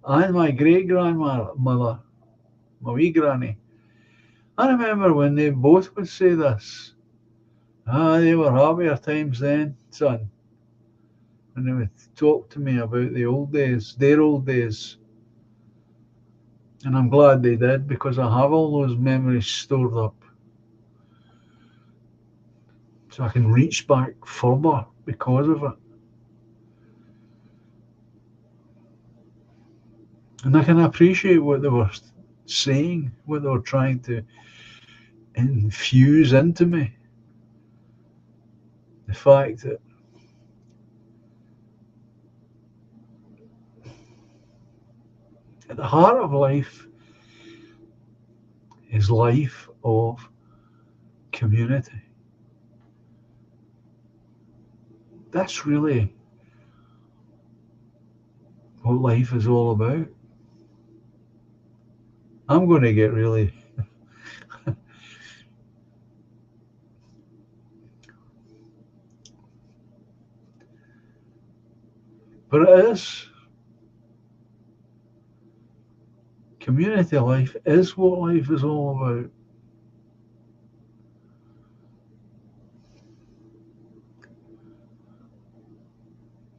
and my great grandmother, my wee granny, I remember when they both would say this. They were happier times then, son. And they would talk to me about the old days, their old days. And I'm glad they did, because I have all those memories stored up. So I can reach back further because of it. And I can appreciate what they were saying, what they were trying to infuse into me. The fact that at the heart of life is life of community. That's really what life is all about. I'm going to get really but it is. Community life is what life is all about.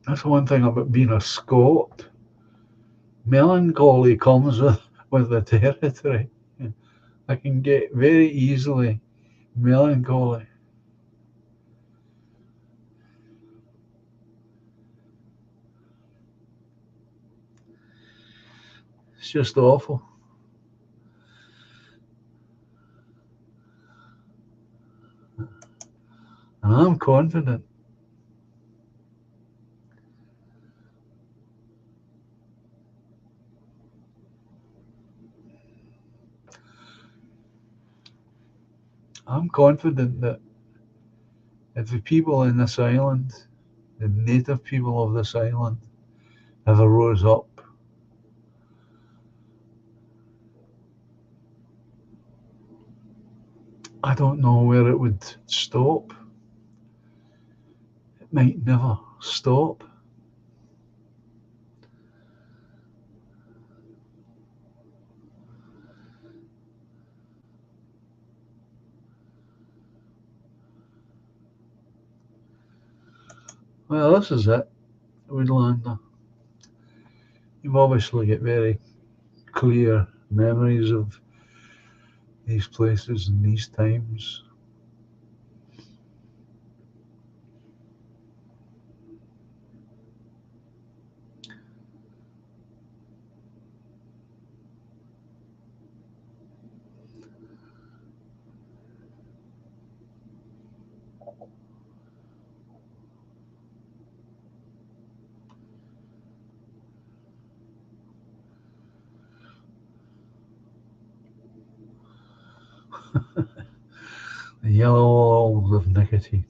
That's one thing about being a Scot. Melancholy comes with the territory. I can get very easily melancholy. It's just awful. And I'm confident. I'm confident that if the people in this island, the native people of this island, ever rose up, I don't know where it would stop. It might never stop. Well, this is it, Woodlander. You've obviously got very clear memories of these places and these times. The yellow walls of nicotine.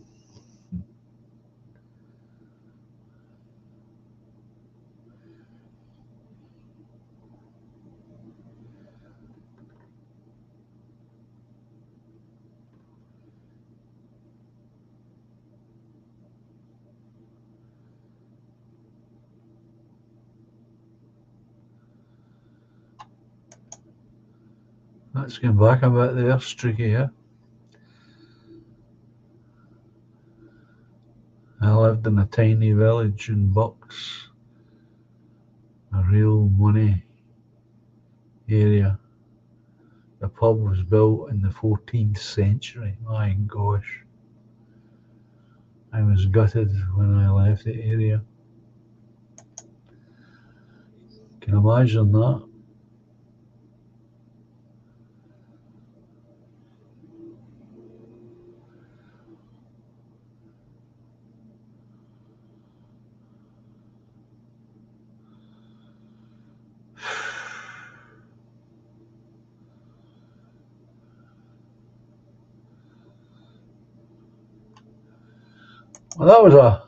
Let's get back a bit there, Streaky. Yeah? I lived in a tiny village in Bucks, a real money area. The pub was built in the 14th century. My gosh. I was gutted when I left the area. Can you imagine that? Well,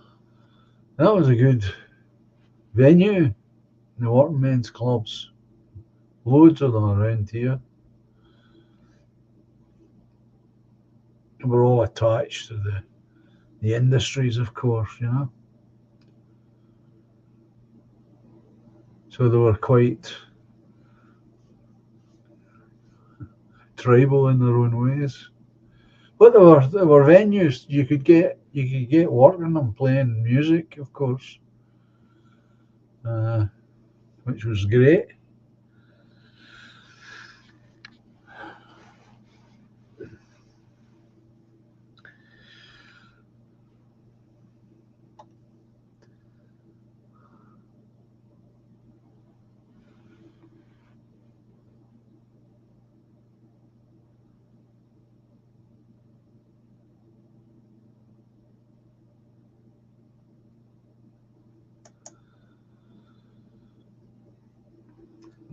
That was a good venue, the working men's clubs. Loads of them around here. We're all attached to the industries, of course, you know. So they were quite tribal in their own ways. But there were venues you could get work in them playing music, of course, uh, which was great.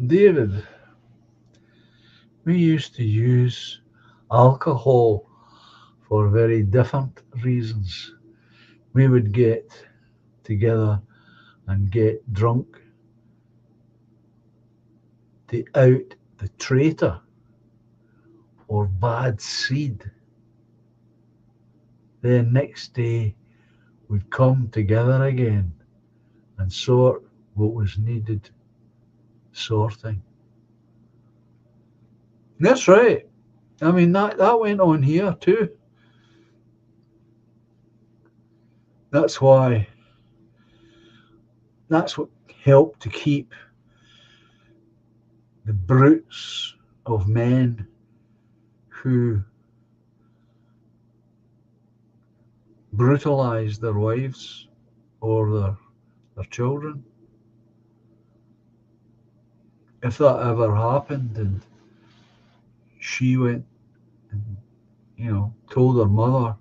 David, we used to use alcohol for very different reasons. We would get together and get drunk to out the traitor or bad seed. Then next day we'd come together again and sort what was needed sorting. That's right. I mean that went on here too. That's why that's what helped to keep the brutes of men who brutalized their wives or their children. If that ever happened and she went and, told her mother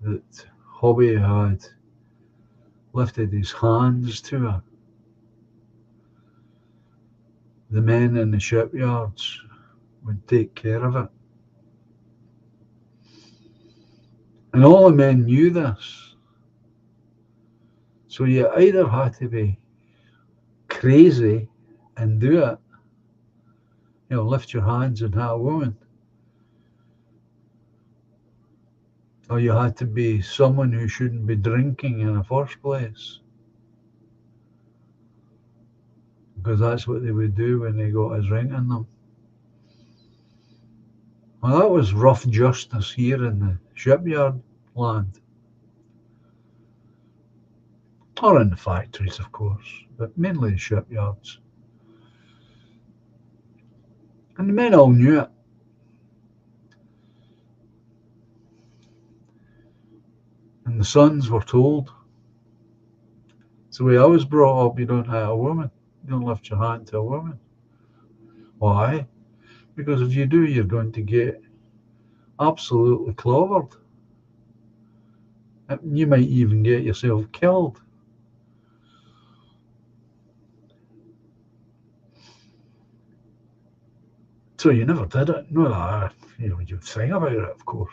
that Hobby had lifted his hands to her, the men in the shipyards would take care of it. And all the men knew this. So you either had to be crazy and do it, lift your hands and hit a woman, or you had to be someone who shouldn't be drinking in the first place, because that's what they would do when they got a drink in them. Well, that was rough justice here in the shipyard land, or in the factories, of course, but mainly the shipyards. And the men all knew it. And the sons were told. It's the way I was brought up. You don't hit a woman. You don't lift your hand to a woman. Why? Because if you do, you're going to get absolutely clobbered. You might even get yourself killed. So you never did it. No, that, you think about it, of course.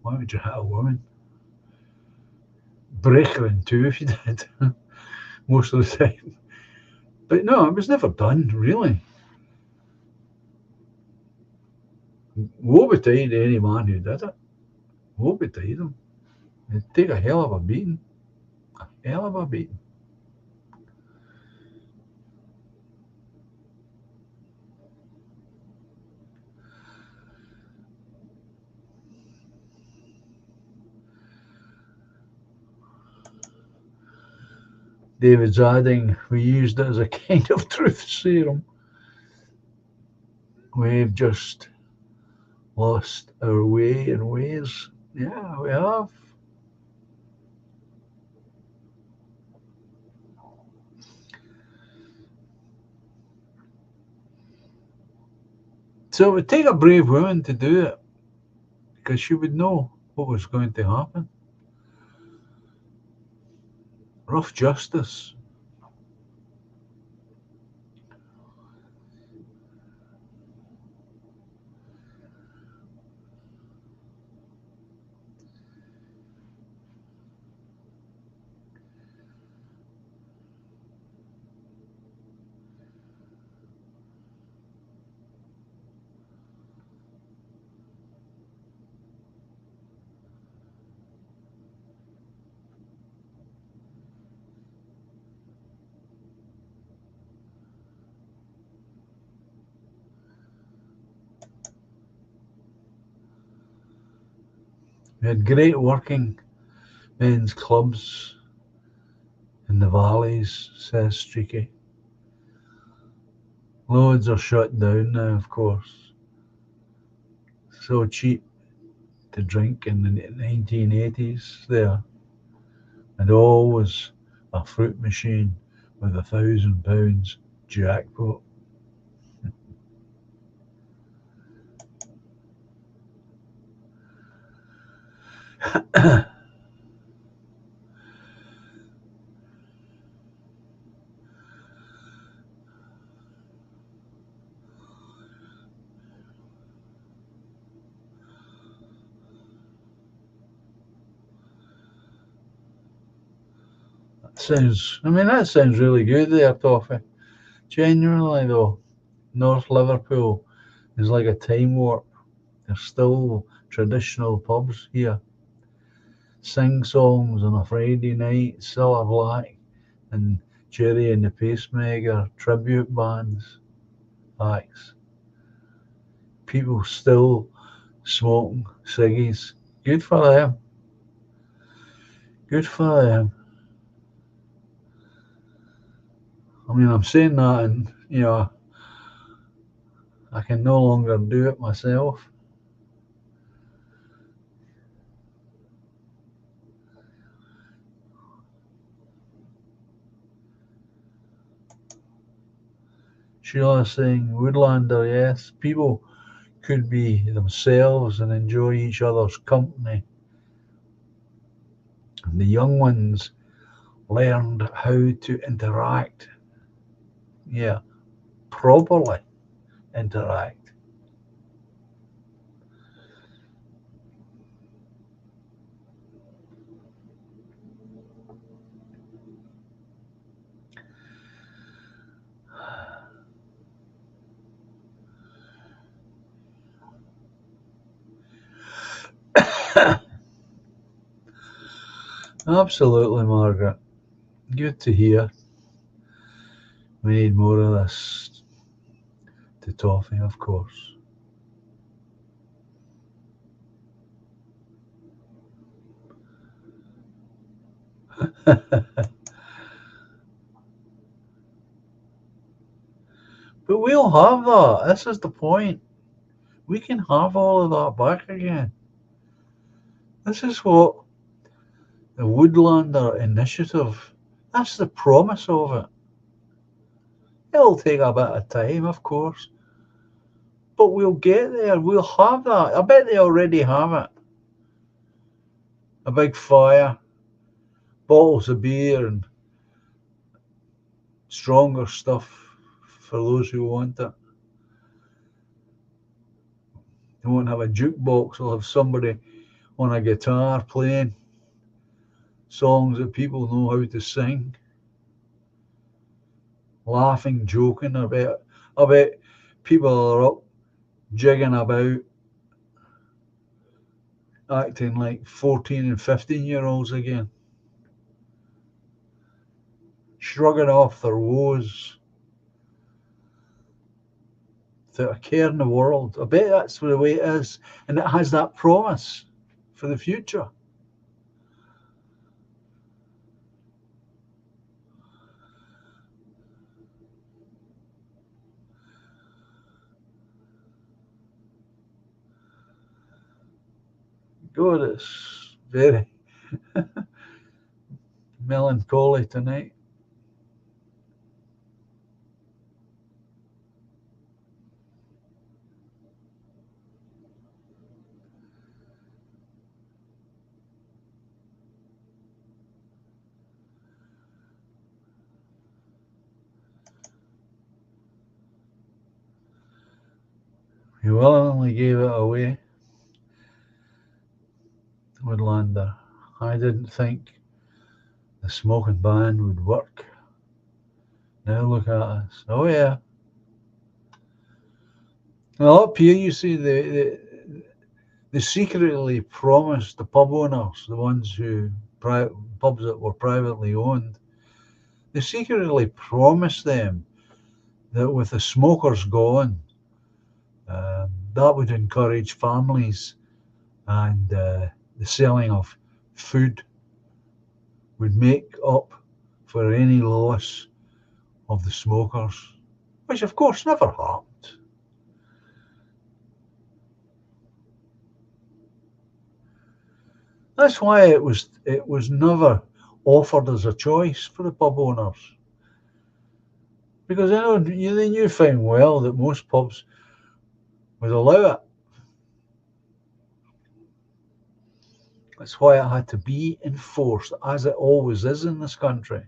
Why would you hit a woman? Break her in two if you did, most of the time. But no, it was never done, really. Woe betide any man who did it. Woe betide him. It'd take a hell of a beating. A hell of a beating. David's adding, we used it as a kind of truth serum. We've just lost our way in ways. Yeah, we have. So it would take a brave woman to do it, because she would know what was going to happen. Rough justice. We had great working men's clubs in the valleys, says Streaky. Loads are shut down now, of course. So cheap to drink in the 1980s there, and always a fruit machine with £1,000 jackpot. That sounds really good there, Toffee. Genuinely though, North Liverpool is like a time warp. There's still traditional pubs here. Sing songs on a Friday night, Cilla Black and Jerry and the Pacemaker tribute bands, acts. People still smoking ciggies. Good for them. Good for them. I'm saying that, and I can no longer do it myself. Sheila saying, Woodlander, yes. People could be themselves and enjoy each other's company. And the young ones learned how to interact. Yeah, properly interact. Absolutely, Margaret. Good to hear. We need more of this to Toffee, of course. But we'll have that. This is the point. We can have all of that back again. This is what the Woodlander Initiative, that's the promise of it. It'll take a bit of time, of course, but we'll get there. We'll have that. I bet they already have it. A big fire, bottles of beer, and stronger stuff for those who want it. They won't have a jukebox, they'll have somebody on a guitar playing songs that people know how to sing, laughing, joking. I bet people are up jigging about, acting like 14 and 15-year-olds again, shrugging off their woes without a care in the world. I bet that's the way it is, and it has that promise for the future. God, it's very melancholy tonight. He willingly gave it away, Woodlander. I didn't think the smoking ban would work. Now look at us. Oh yeah. Well, up here you see they secretly promised the pub owners, the ones who pubs that were privately owned, they secretly promised them that with the smokers gone, that would encourage families and the selling of food would make up for any loss of the smokers, which of course never happened. That's why it was never offered as a choice for the pub owners, because they knew fine well that most pubs would allow it. That's why it had to be enforced, as it always is in this country.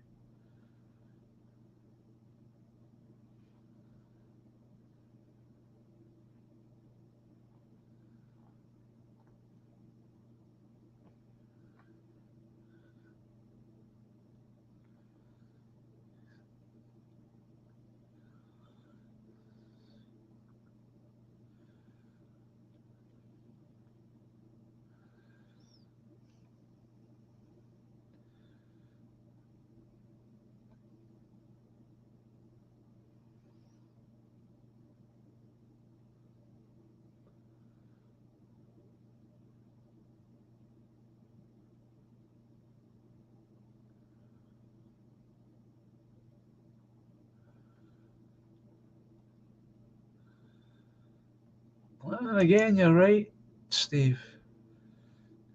And again, you're right, Steve.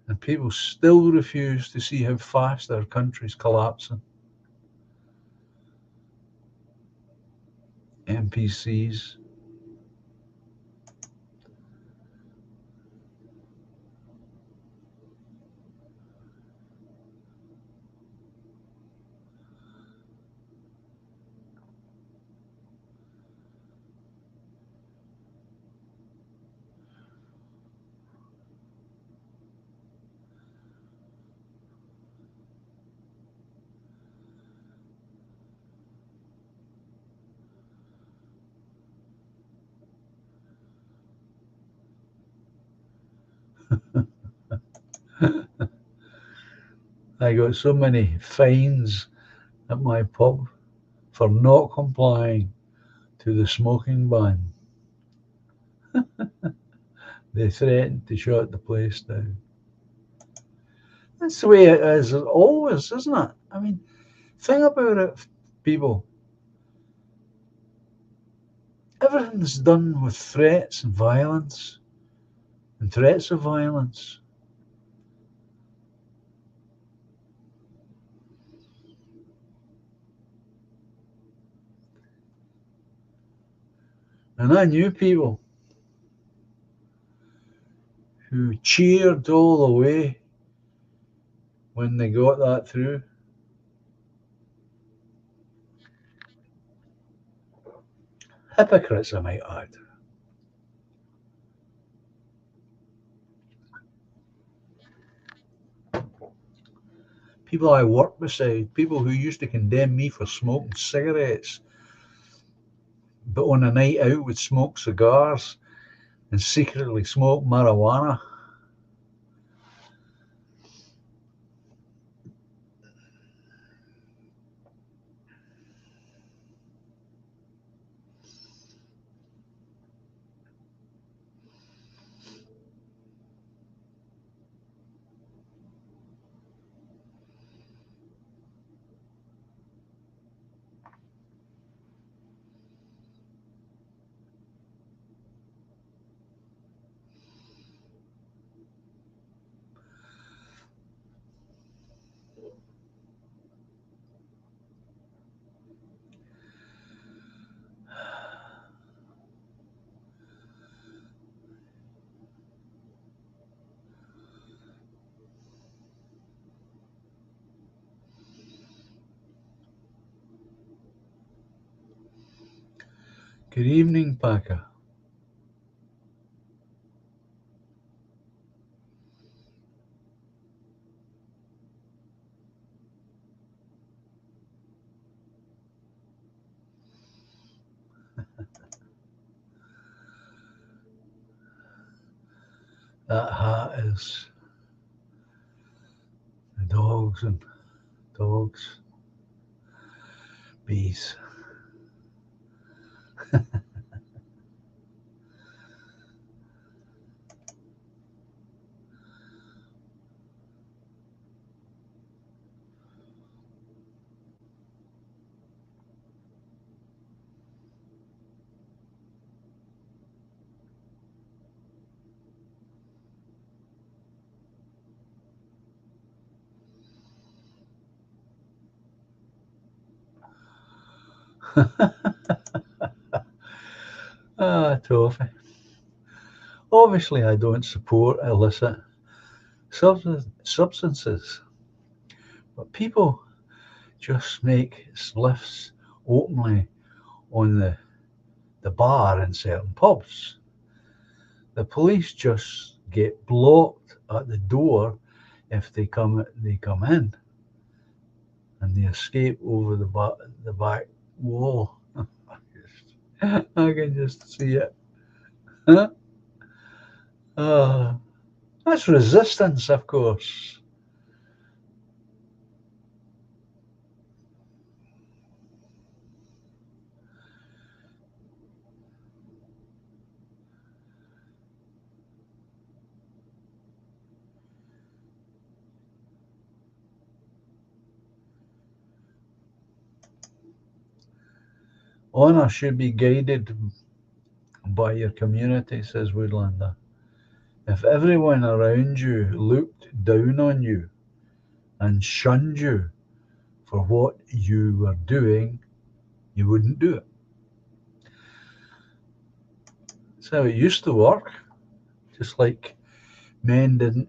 And people still refuse to see how fast our country's collapsing. NPCs. I got so many fines at my pub for not complying to the smoking ban. They threatened to shut the place down. That's the way it is always, isn't it? I mean, think about it, people. Everything's done with threats and violence and threats of violence. And I knew people who cheered all the way when they got that through. Hypocrites, I might add. People I worked beside, people who used to condemn me for smoking cigarettes, but on a night out would smoke cigars and secretly smoke marijuana. Good evening, Packer. That hat is the dogs, bees. Toffee. Obviously, I don't support illicit substances, but people just make spliffs openly on the bar in certain pubs. The police just get blocked at the door if they come in, and they escape over the back wall. I can just see it. Uh, that's resistance, of course. Honor should be guided by your community, says Woodlander. If everyone around you looked down on you and shunned you for what you were doing, you wouldn't do it. That's how it used to work. Just like men didn't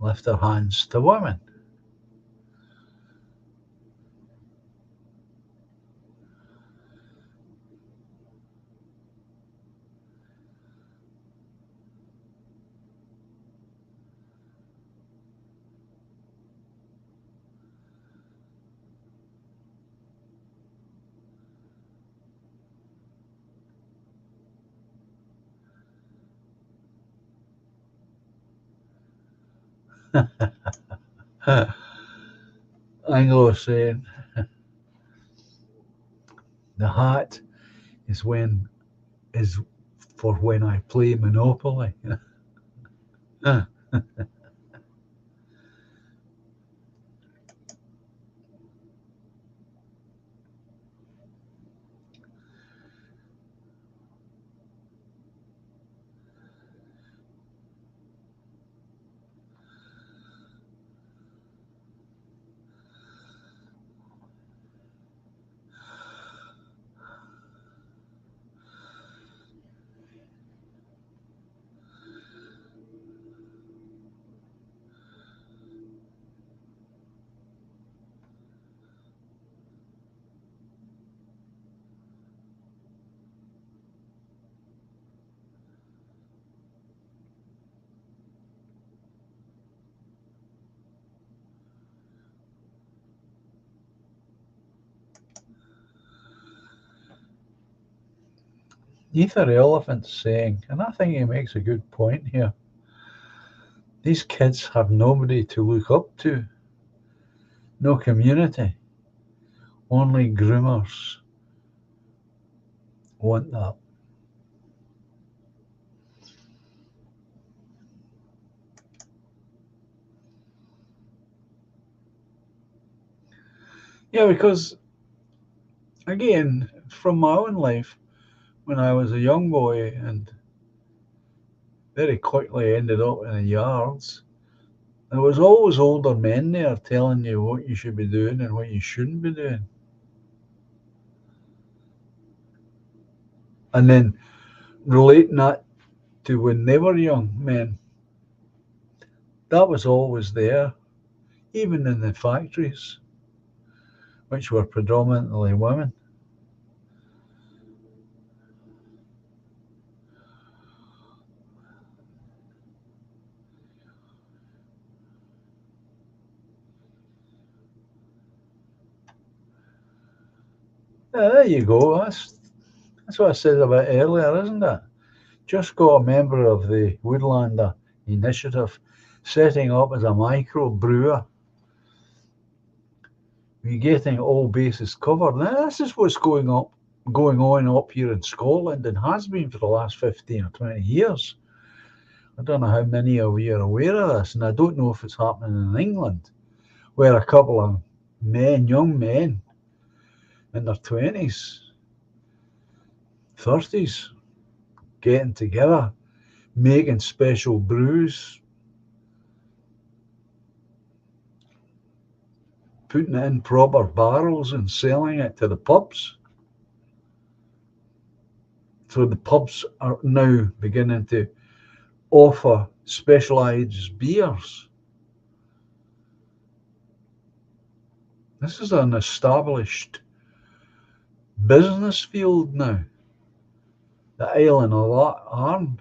lift their hands to women. Anglo saying the hat is when is for when I play Monopoly. Ether Elephant's saying, and I think he makes a good point here, these kids have nobody to look up to, no community, only groomers want that. Yeah, because again, from my own life, when I was a young boy and very quickly ended up in the yards, there was always older men there telling you what you should be doing and what you shouldn't be doing. And then relating that to when they were young men, that was always there, even in the factories, which were predominantly women. Yeah, there you go. That's what I said about earlier, isn't it? Just got a member of the Woodlander Initiative setting up as a micro brewer. We're getting all bases covered. Now, this is what's going on up here in Scotland and has been for the last 15 or 20 years. I don't know how many of you are aware of this, and I don't know if it's happening in England, where a couple of young men in their 20s, 30s, getting together, making special brews. putting it in proper barrels and selling it to the pubs. So the pubs are now beginning to offer specialised beers. This is an established business field now. The island of Arn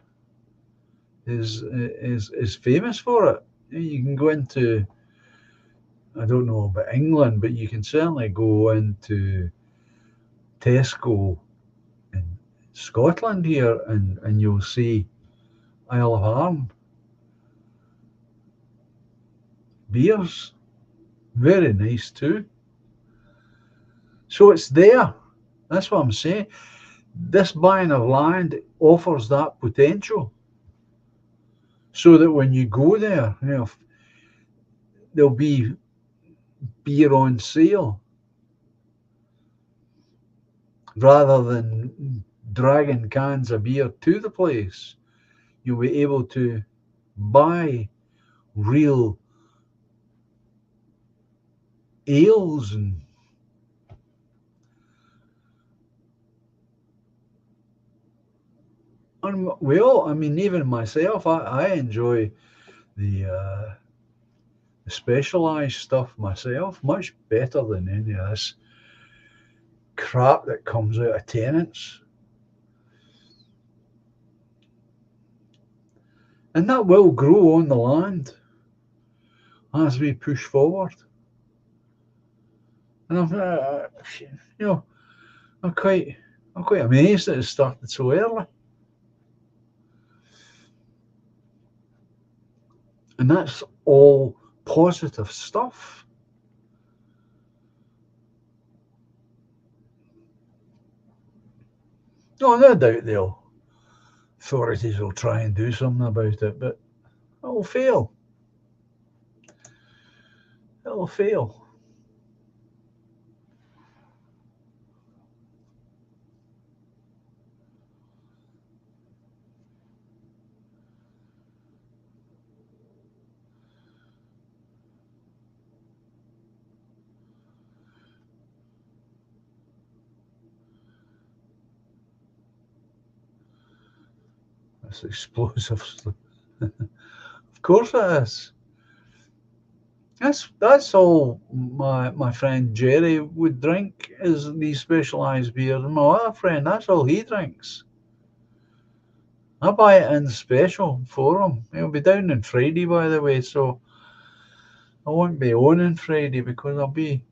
is famous for it. You can go into, I don't know about England, but you can certainly go into Tesco in Scotland here and you'll see Isle of Arn beers. Very nice too. So it's there. That's what I'm saying. This buying of land offers that potential. So that when you go there, there'll be beer on sale rather than dragging cans of beer to the place. You'll be able to buy real ales and well, I mean, even myself, I enjoy the specialized stuff myself much better than any of this crap that comes out of tenants. And that will grow on the land as we push forward. And I'm quite amazed that it started so early. And that's all positive stuff. No doubt the authorities will try and do something about it, but it'll fail. It'll fail. It's explosive stuff. Of course it is. That's all my friend Jerry would drink is these specialised beers. And my other friend, that's all he drinks. I buy it in special for him. He'll be down on Friday, by the way, so I won't be on Friday because I'll be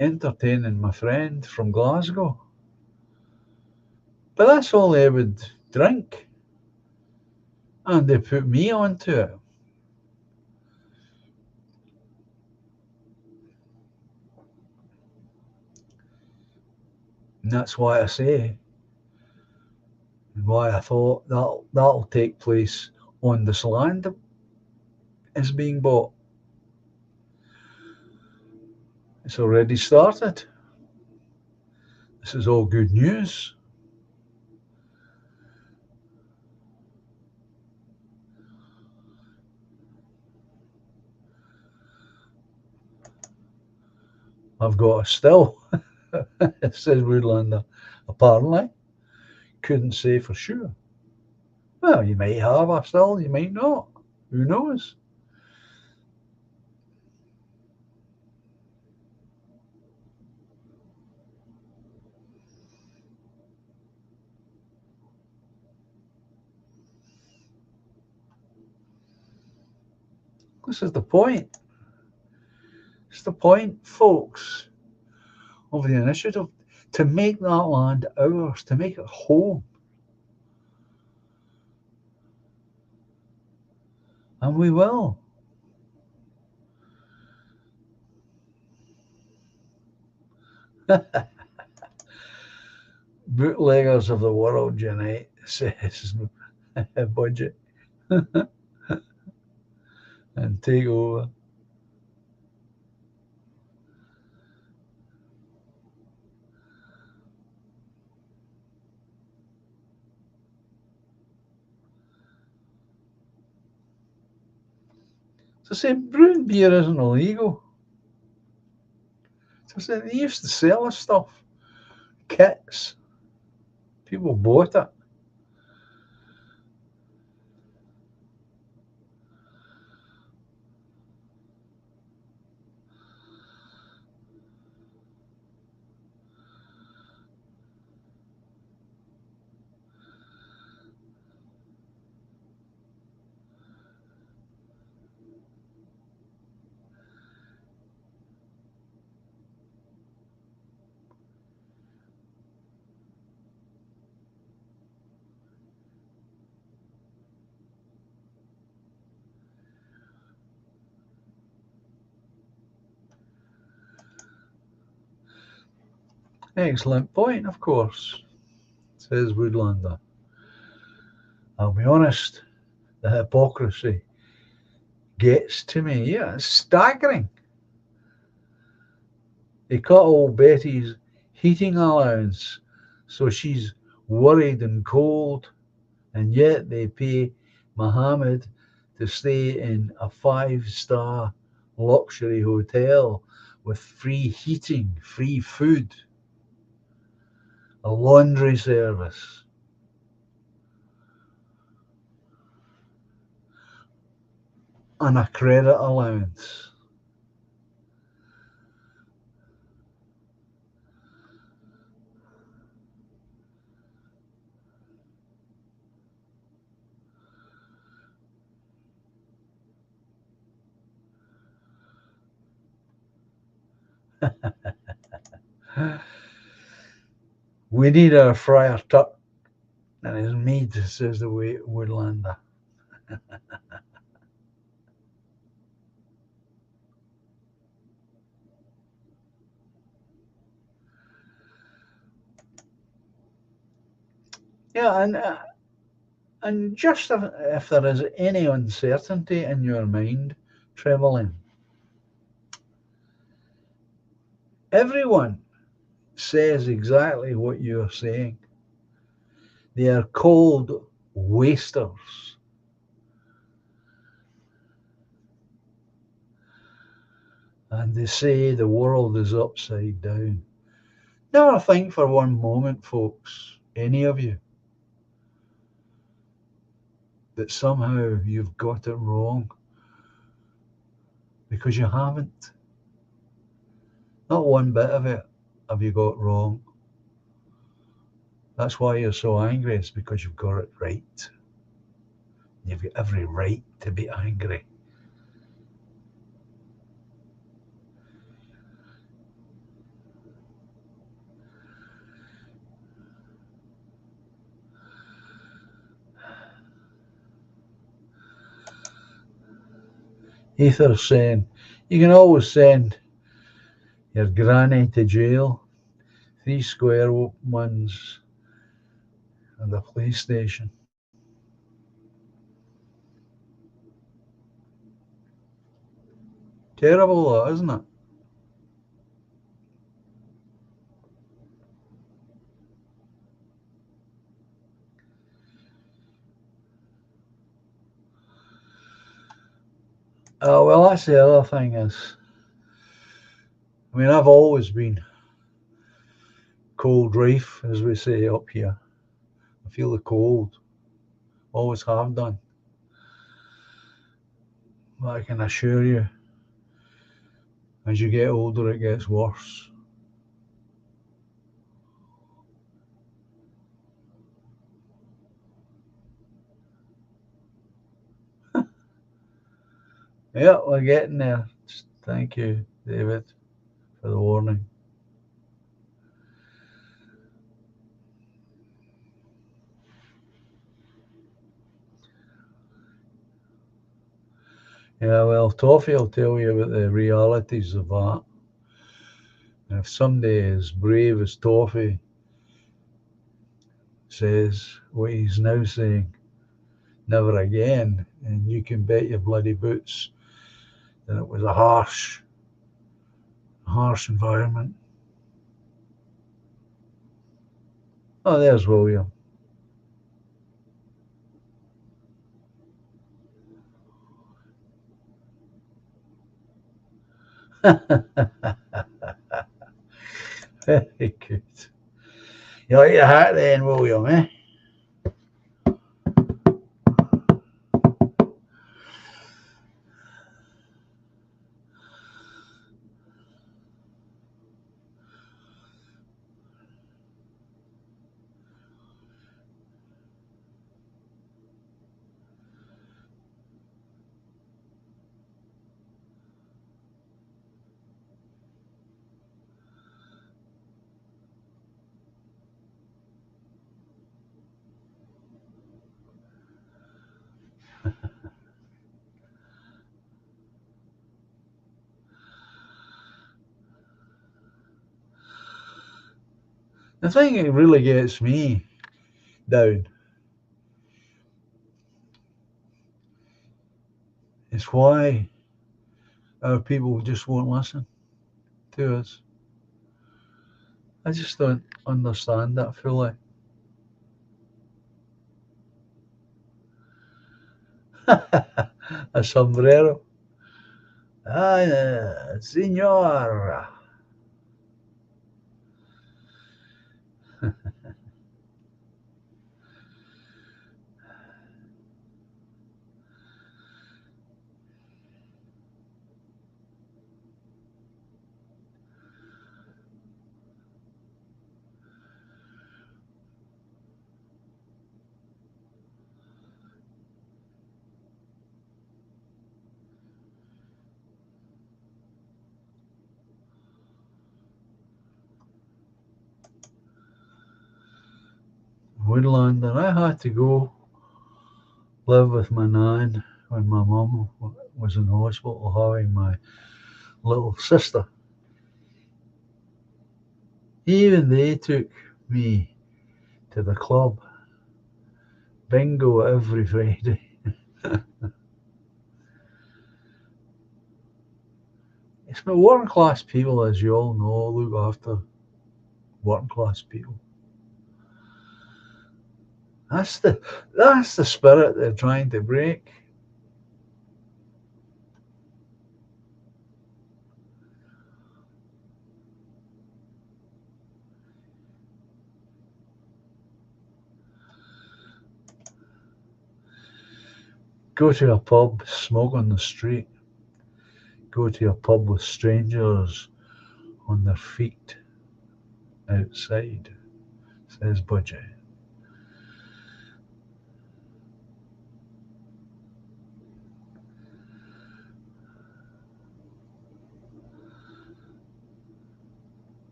entertaining my friend from Glasgow. But that's all they would drink. And they put me onto it. And that's why I say, and why I thought that'll take place on this land that is being bought. It's already started. This is all good news. I've got a still. It says Woodlander. Apparently. Couldn't say for sure. Well, you might have a still, you might not. Who knows? This is the point. It's the point, folks, of the initiative to make that land ours, to make it home. And we will. Bootleggers of the world unite, says Budget, and take over. So say brewing beer isn't illegal. So they used to sell us stuff, kits. People bought it. Excellent point, of course, says Woodlander. I'll be honest, the hypocrisy gets to me. Yeah, it's staggering. They cut old Betty's heating allowance so she's worried and cold, and yet they pay Mohammed to stay in a five-star luxury hotel with free heating, free food, a laundry service, and a credit allowance. We need our Friar Tuck and his mead, says the Woodlander. Yeah, and just if there is any uncertainty in your mind, Trevelyan, everyone says exactly what you're saying. They are called wasters. And they say the world is upside down. Never think for one moment, folks, any of you, that somehow you've got it wrong, because you haven't. Not one bit of it have you got wrong. That's why you're so angry. It's because you've got it right. You've got every right to be angry. Ether's saying, you can always send your granny to jail. 3 square ones and a PlayStation. Terrible, though, isn't it? Oh, well, that's the other thing is, I mean, I've always been cold reef, as we say up here. I feel the cold, always have done. But I can assure you, as you get older, it gets worse. Yeah, we're getting there. Thank you, David, for the warning. Yeah, well, Toffee will tell you about the realities of that. And if somebody as brave as Toffee says what he's now saying, never again, and you can bet your bloody boots that it was a harsh environment. Oh, there's William. Very good. You like your hat then, William, eh? The thing that really gets me down is why our people just won't listen to us. I just don't understand that fully. A sombrero. Ah, senor. Woodland, and I had to go live with my nan when my mum was in hospital having my little sister. Even they took me to the club, bingo every Friday. It's my working class people, as you all know, look after working class people. That's the spirit they're trying to break. Go to a pub, smoke on the street. Go to a pub with strangers on their feet outside, says Budgie.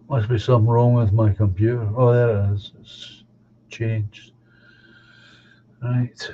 Must be something wrong with my computer. Oh, there it is. It's changed. Right.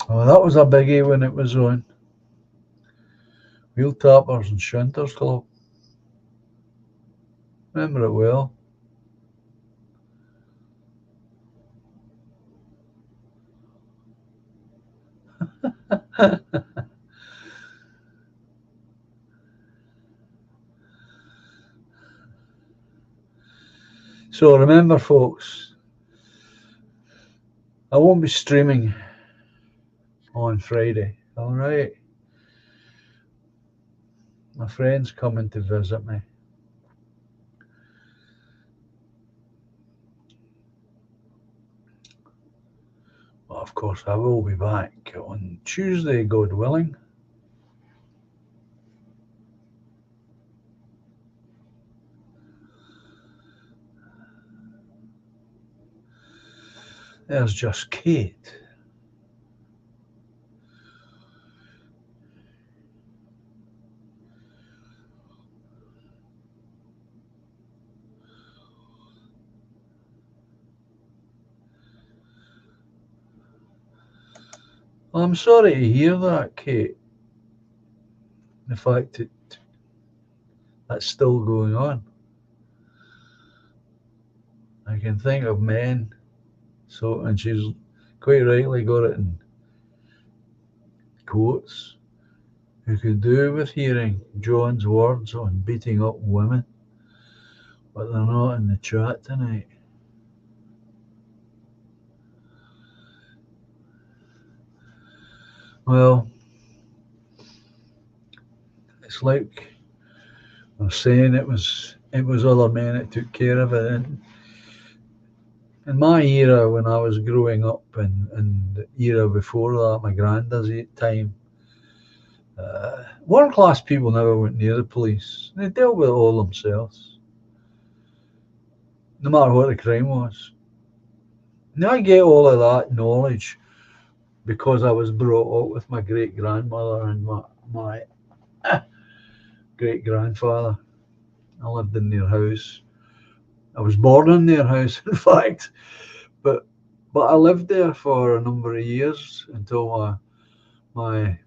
Oh, that was a biggie when it was on. Wheel Tappers and Shunters Club. Remember it well. So remember, folks, I won't be streaming on Friday, all right? My friend's coming to visit me. Well, of course, I will be back on Tuesday, God willing. There's just Kate. Well, I'm sorry to hear that, Kate. The fact that that's still going on. I can think of men, so, and she's quite rightly got it in quotes, who could do with hearing John's words on beating up women, but they're not in the chat tonight. Well, it's like they're saying it was other men that took care of it. And in my era, when I was growing up, and the era before that, my granddad's time, working class people never went near the police. They dealt with it all themselves, no matter what the crime was. Now I get all of that knowledge because I was brought up with my great grandmother and my great grandfather. I lived in their house. I was born in their house, in fact, but I lived there for a number of years until my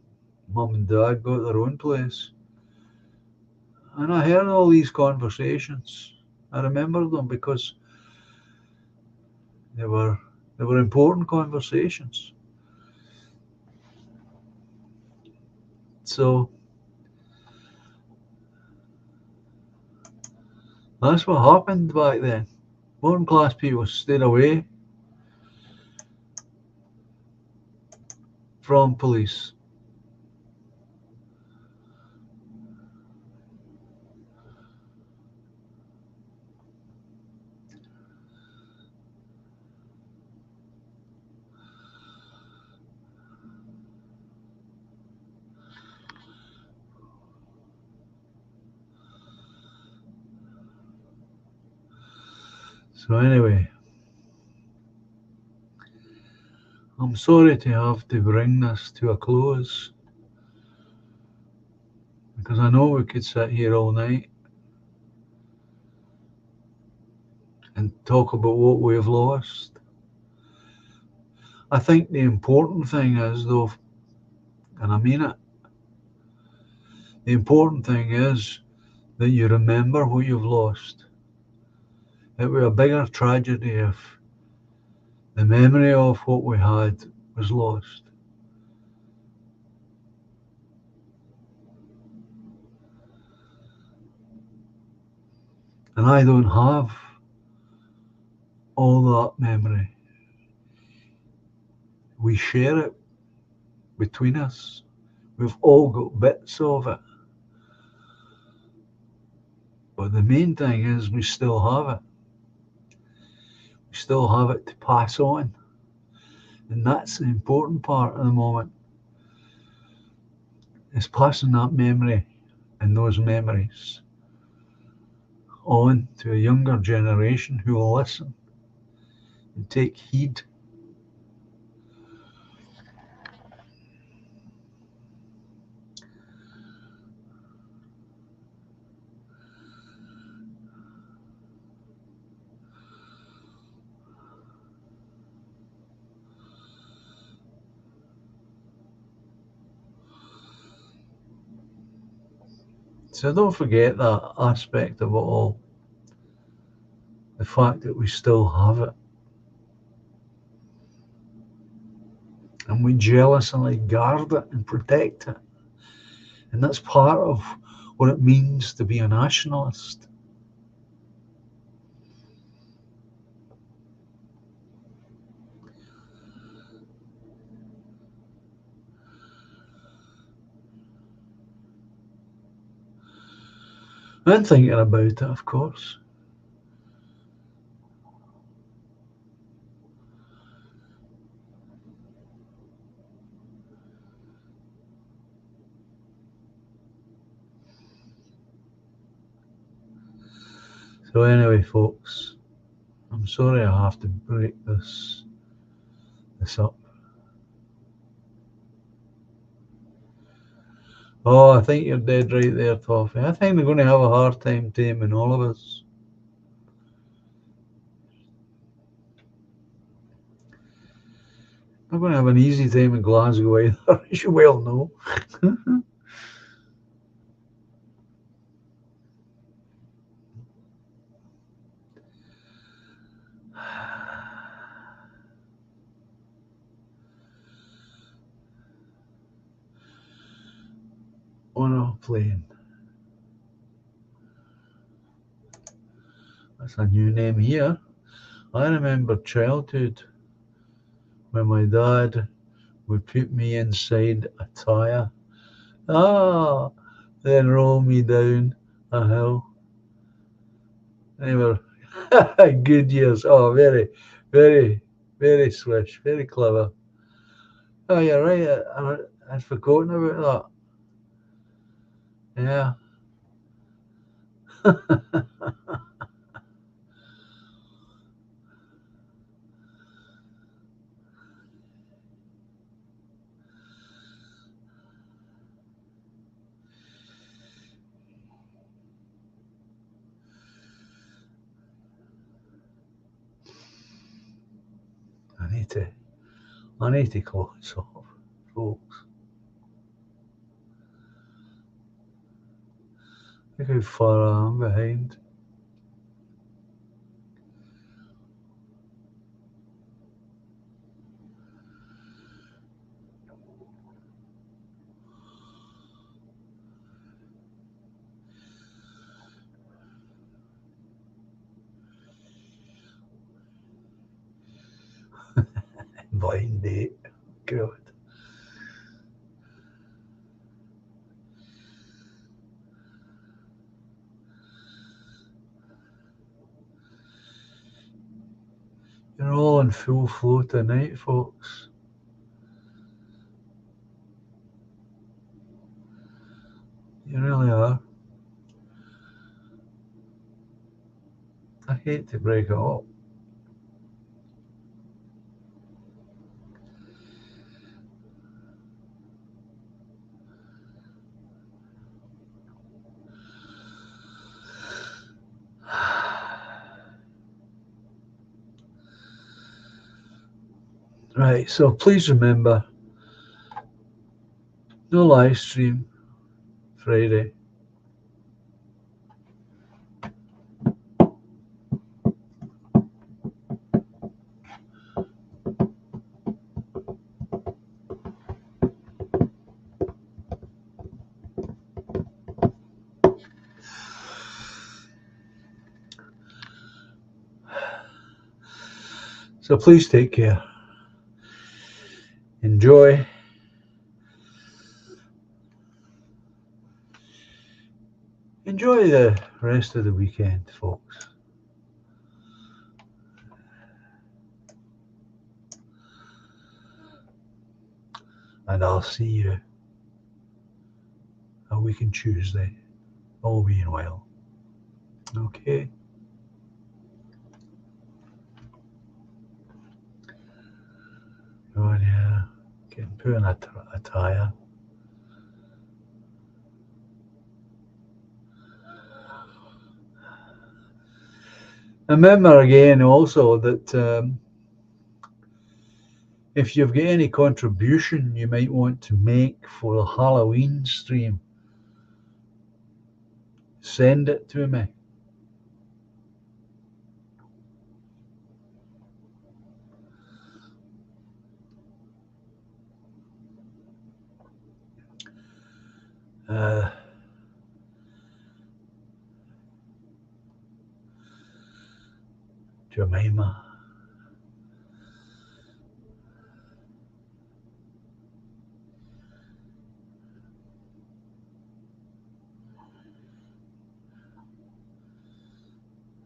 mum and dad got their own place. And I heard all these conversations. I remember them because they were important conversations. So that's what happened back then. Working class people stayed away from police. So anyway, I'm sorry to have to bring this to a close because I know we could sit here all night and talk about what we've lost. I think the important thing is, though, and I mean it, the important thing is that you remember what you've lost. It would be a bigger tragedy if the memory of what we had was lost. And I don't have all that memory. We share it between us. We've all got bits of it. But the main thing is we still have it. We still have it to pass on. And that's the important part at the moment, is passing that memory and those memories on to a younger generation who will listen and take heed. So don't forget that aspect of it all. The fact that we still have it. And we jealously guard it and protect it. And that's part of what it means to be a nationalist. And thinking about it, of course. So anyway, folks, I'm sorry I have to break this up. Oh, I think you're dead right there, Toffee. I think they're going to have a hard time taming all of us. Not going to have an easy time in Glasgow either, as you well know. On a plane. That's a new name here. I remember childhood when my dad would put me inside a tyre. Then roll me down a hill. They were good years. Oh, very, very, very swish, very clever. Oh, you're right. I'd forgotten about that. Yeah. I need to close off, folks. Look how far I'm behind. Blind date. God. You're all in full flow tonight, folks. You really are. I hate to break it up. Right, so please remember, no live stream Friday. So please take care. Enjoy. Enjoy the rest of the weekend, folks. And I'll see you a week on Tuesday, all being well. Okay. Oh yeah, getting put in a tyre. Remember again also that if you've got any contribution you might want to make for the Halloween stream, send it to me. Jemima.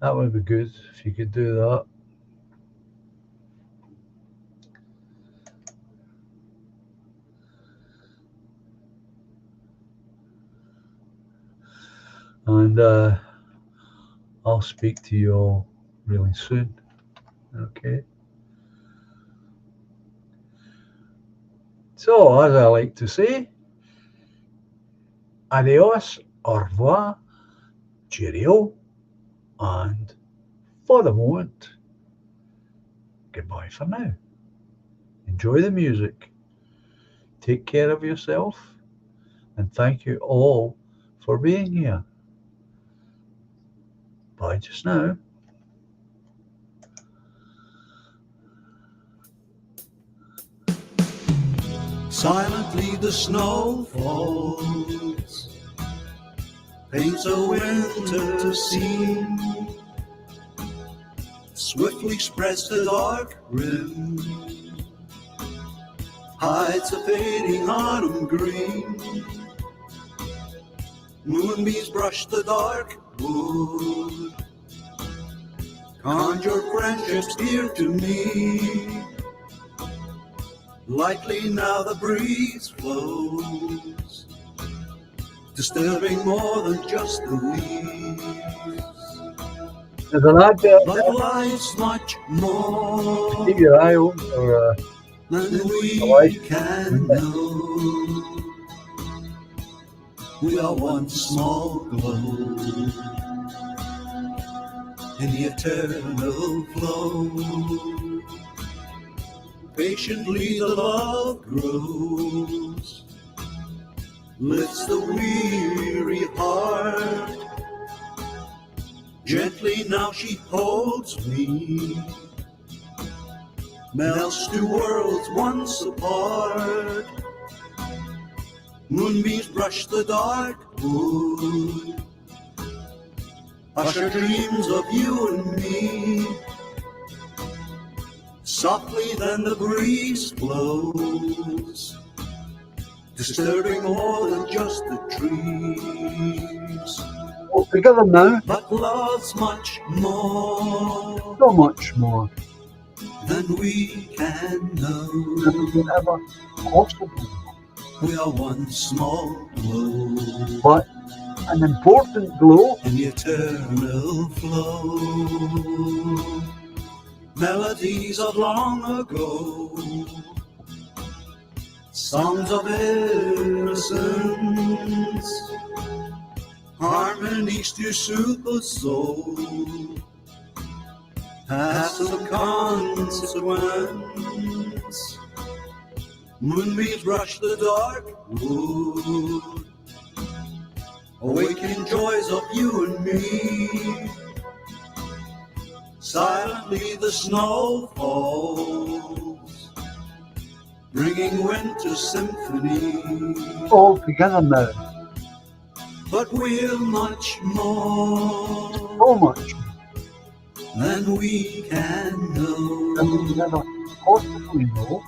That would be good if you could do that. And I'll speak to you all really soon. Okay. So, as I like to say, adios, au revoir, cheerio, and for the moment, goodbye for now. Enjoy the music. Take care of yourself. And thank you all for being here. Bye just now. Silently the snow falls, paints a winter scene, swiftly spreads the dark rim, hides a fading autumn green. Moonbeams brush the dark wood, conjure friendships dear to me. Lightly now the breeze flows, disturbing more than just the leaves. There's an ad there. But life's much more Keep your eye open for than we Elijah. can know. We are one small glow in the eternal flow. Patiently the love grows, lifts the weary heart. Gently now she holds me, melts two worlds once apart. Moonbeams brush the dark wood, usher dreams of you and me. Softly then the breeze blows, disturbing more than just the trees. Well, together now. But love's much more, So much more than we can know. than we can ever possibly. We are one small glow, But an important glow. in the eternal flow. Melodies of long ago, songs of innocence, harmonies to soothe the soul, have some consequence. Moonbeams brush the dark wood, awakening joys of you and me. Silently the snow falls, bringing winter symphony. All together now. But we're much more So much than we can than we can know. ever possibly know.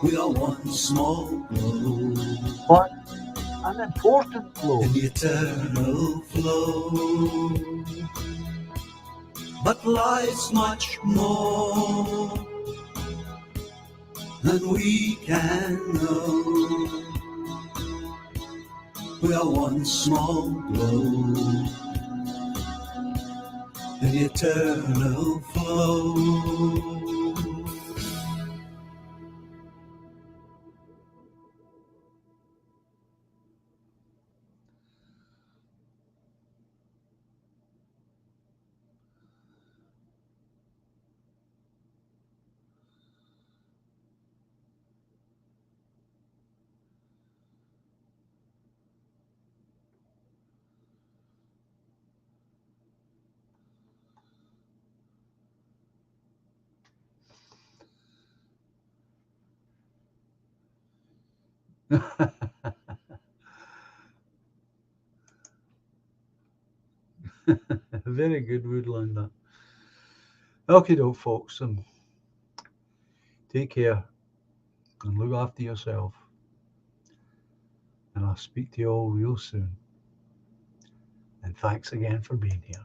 We are one small glow, But an important glow. in the eternal flow. But life's much more than we can know. We are one small glow, in the eternal flow. Very good woodland that. Okay, doke, folks. Take care and look after yourself. And I'll speak to you all real soon. And thanks again for being here.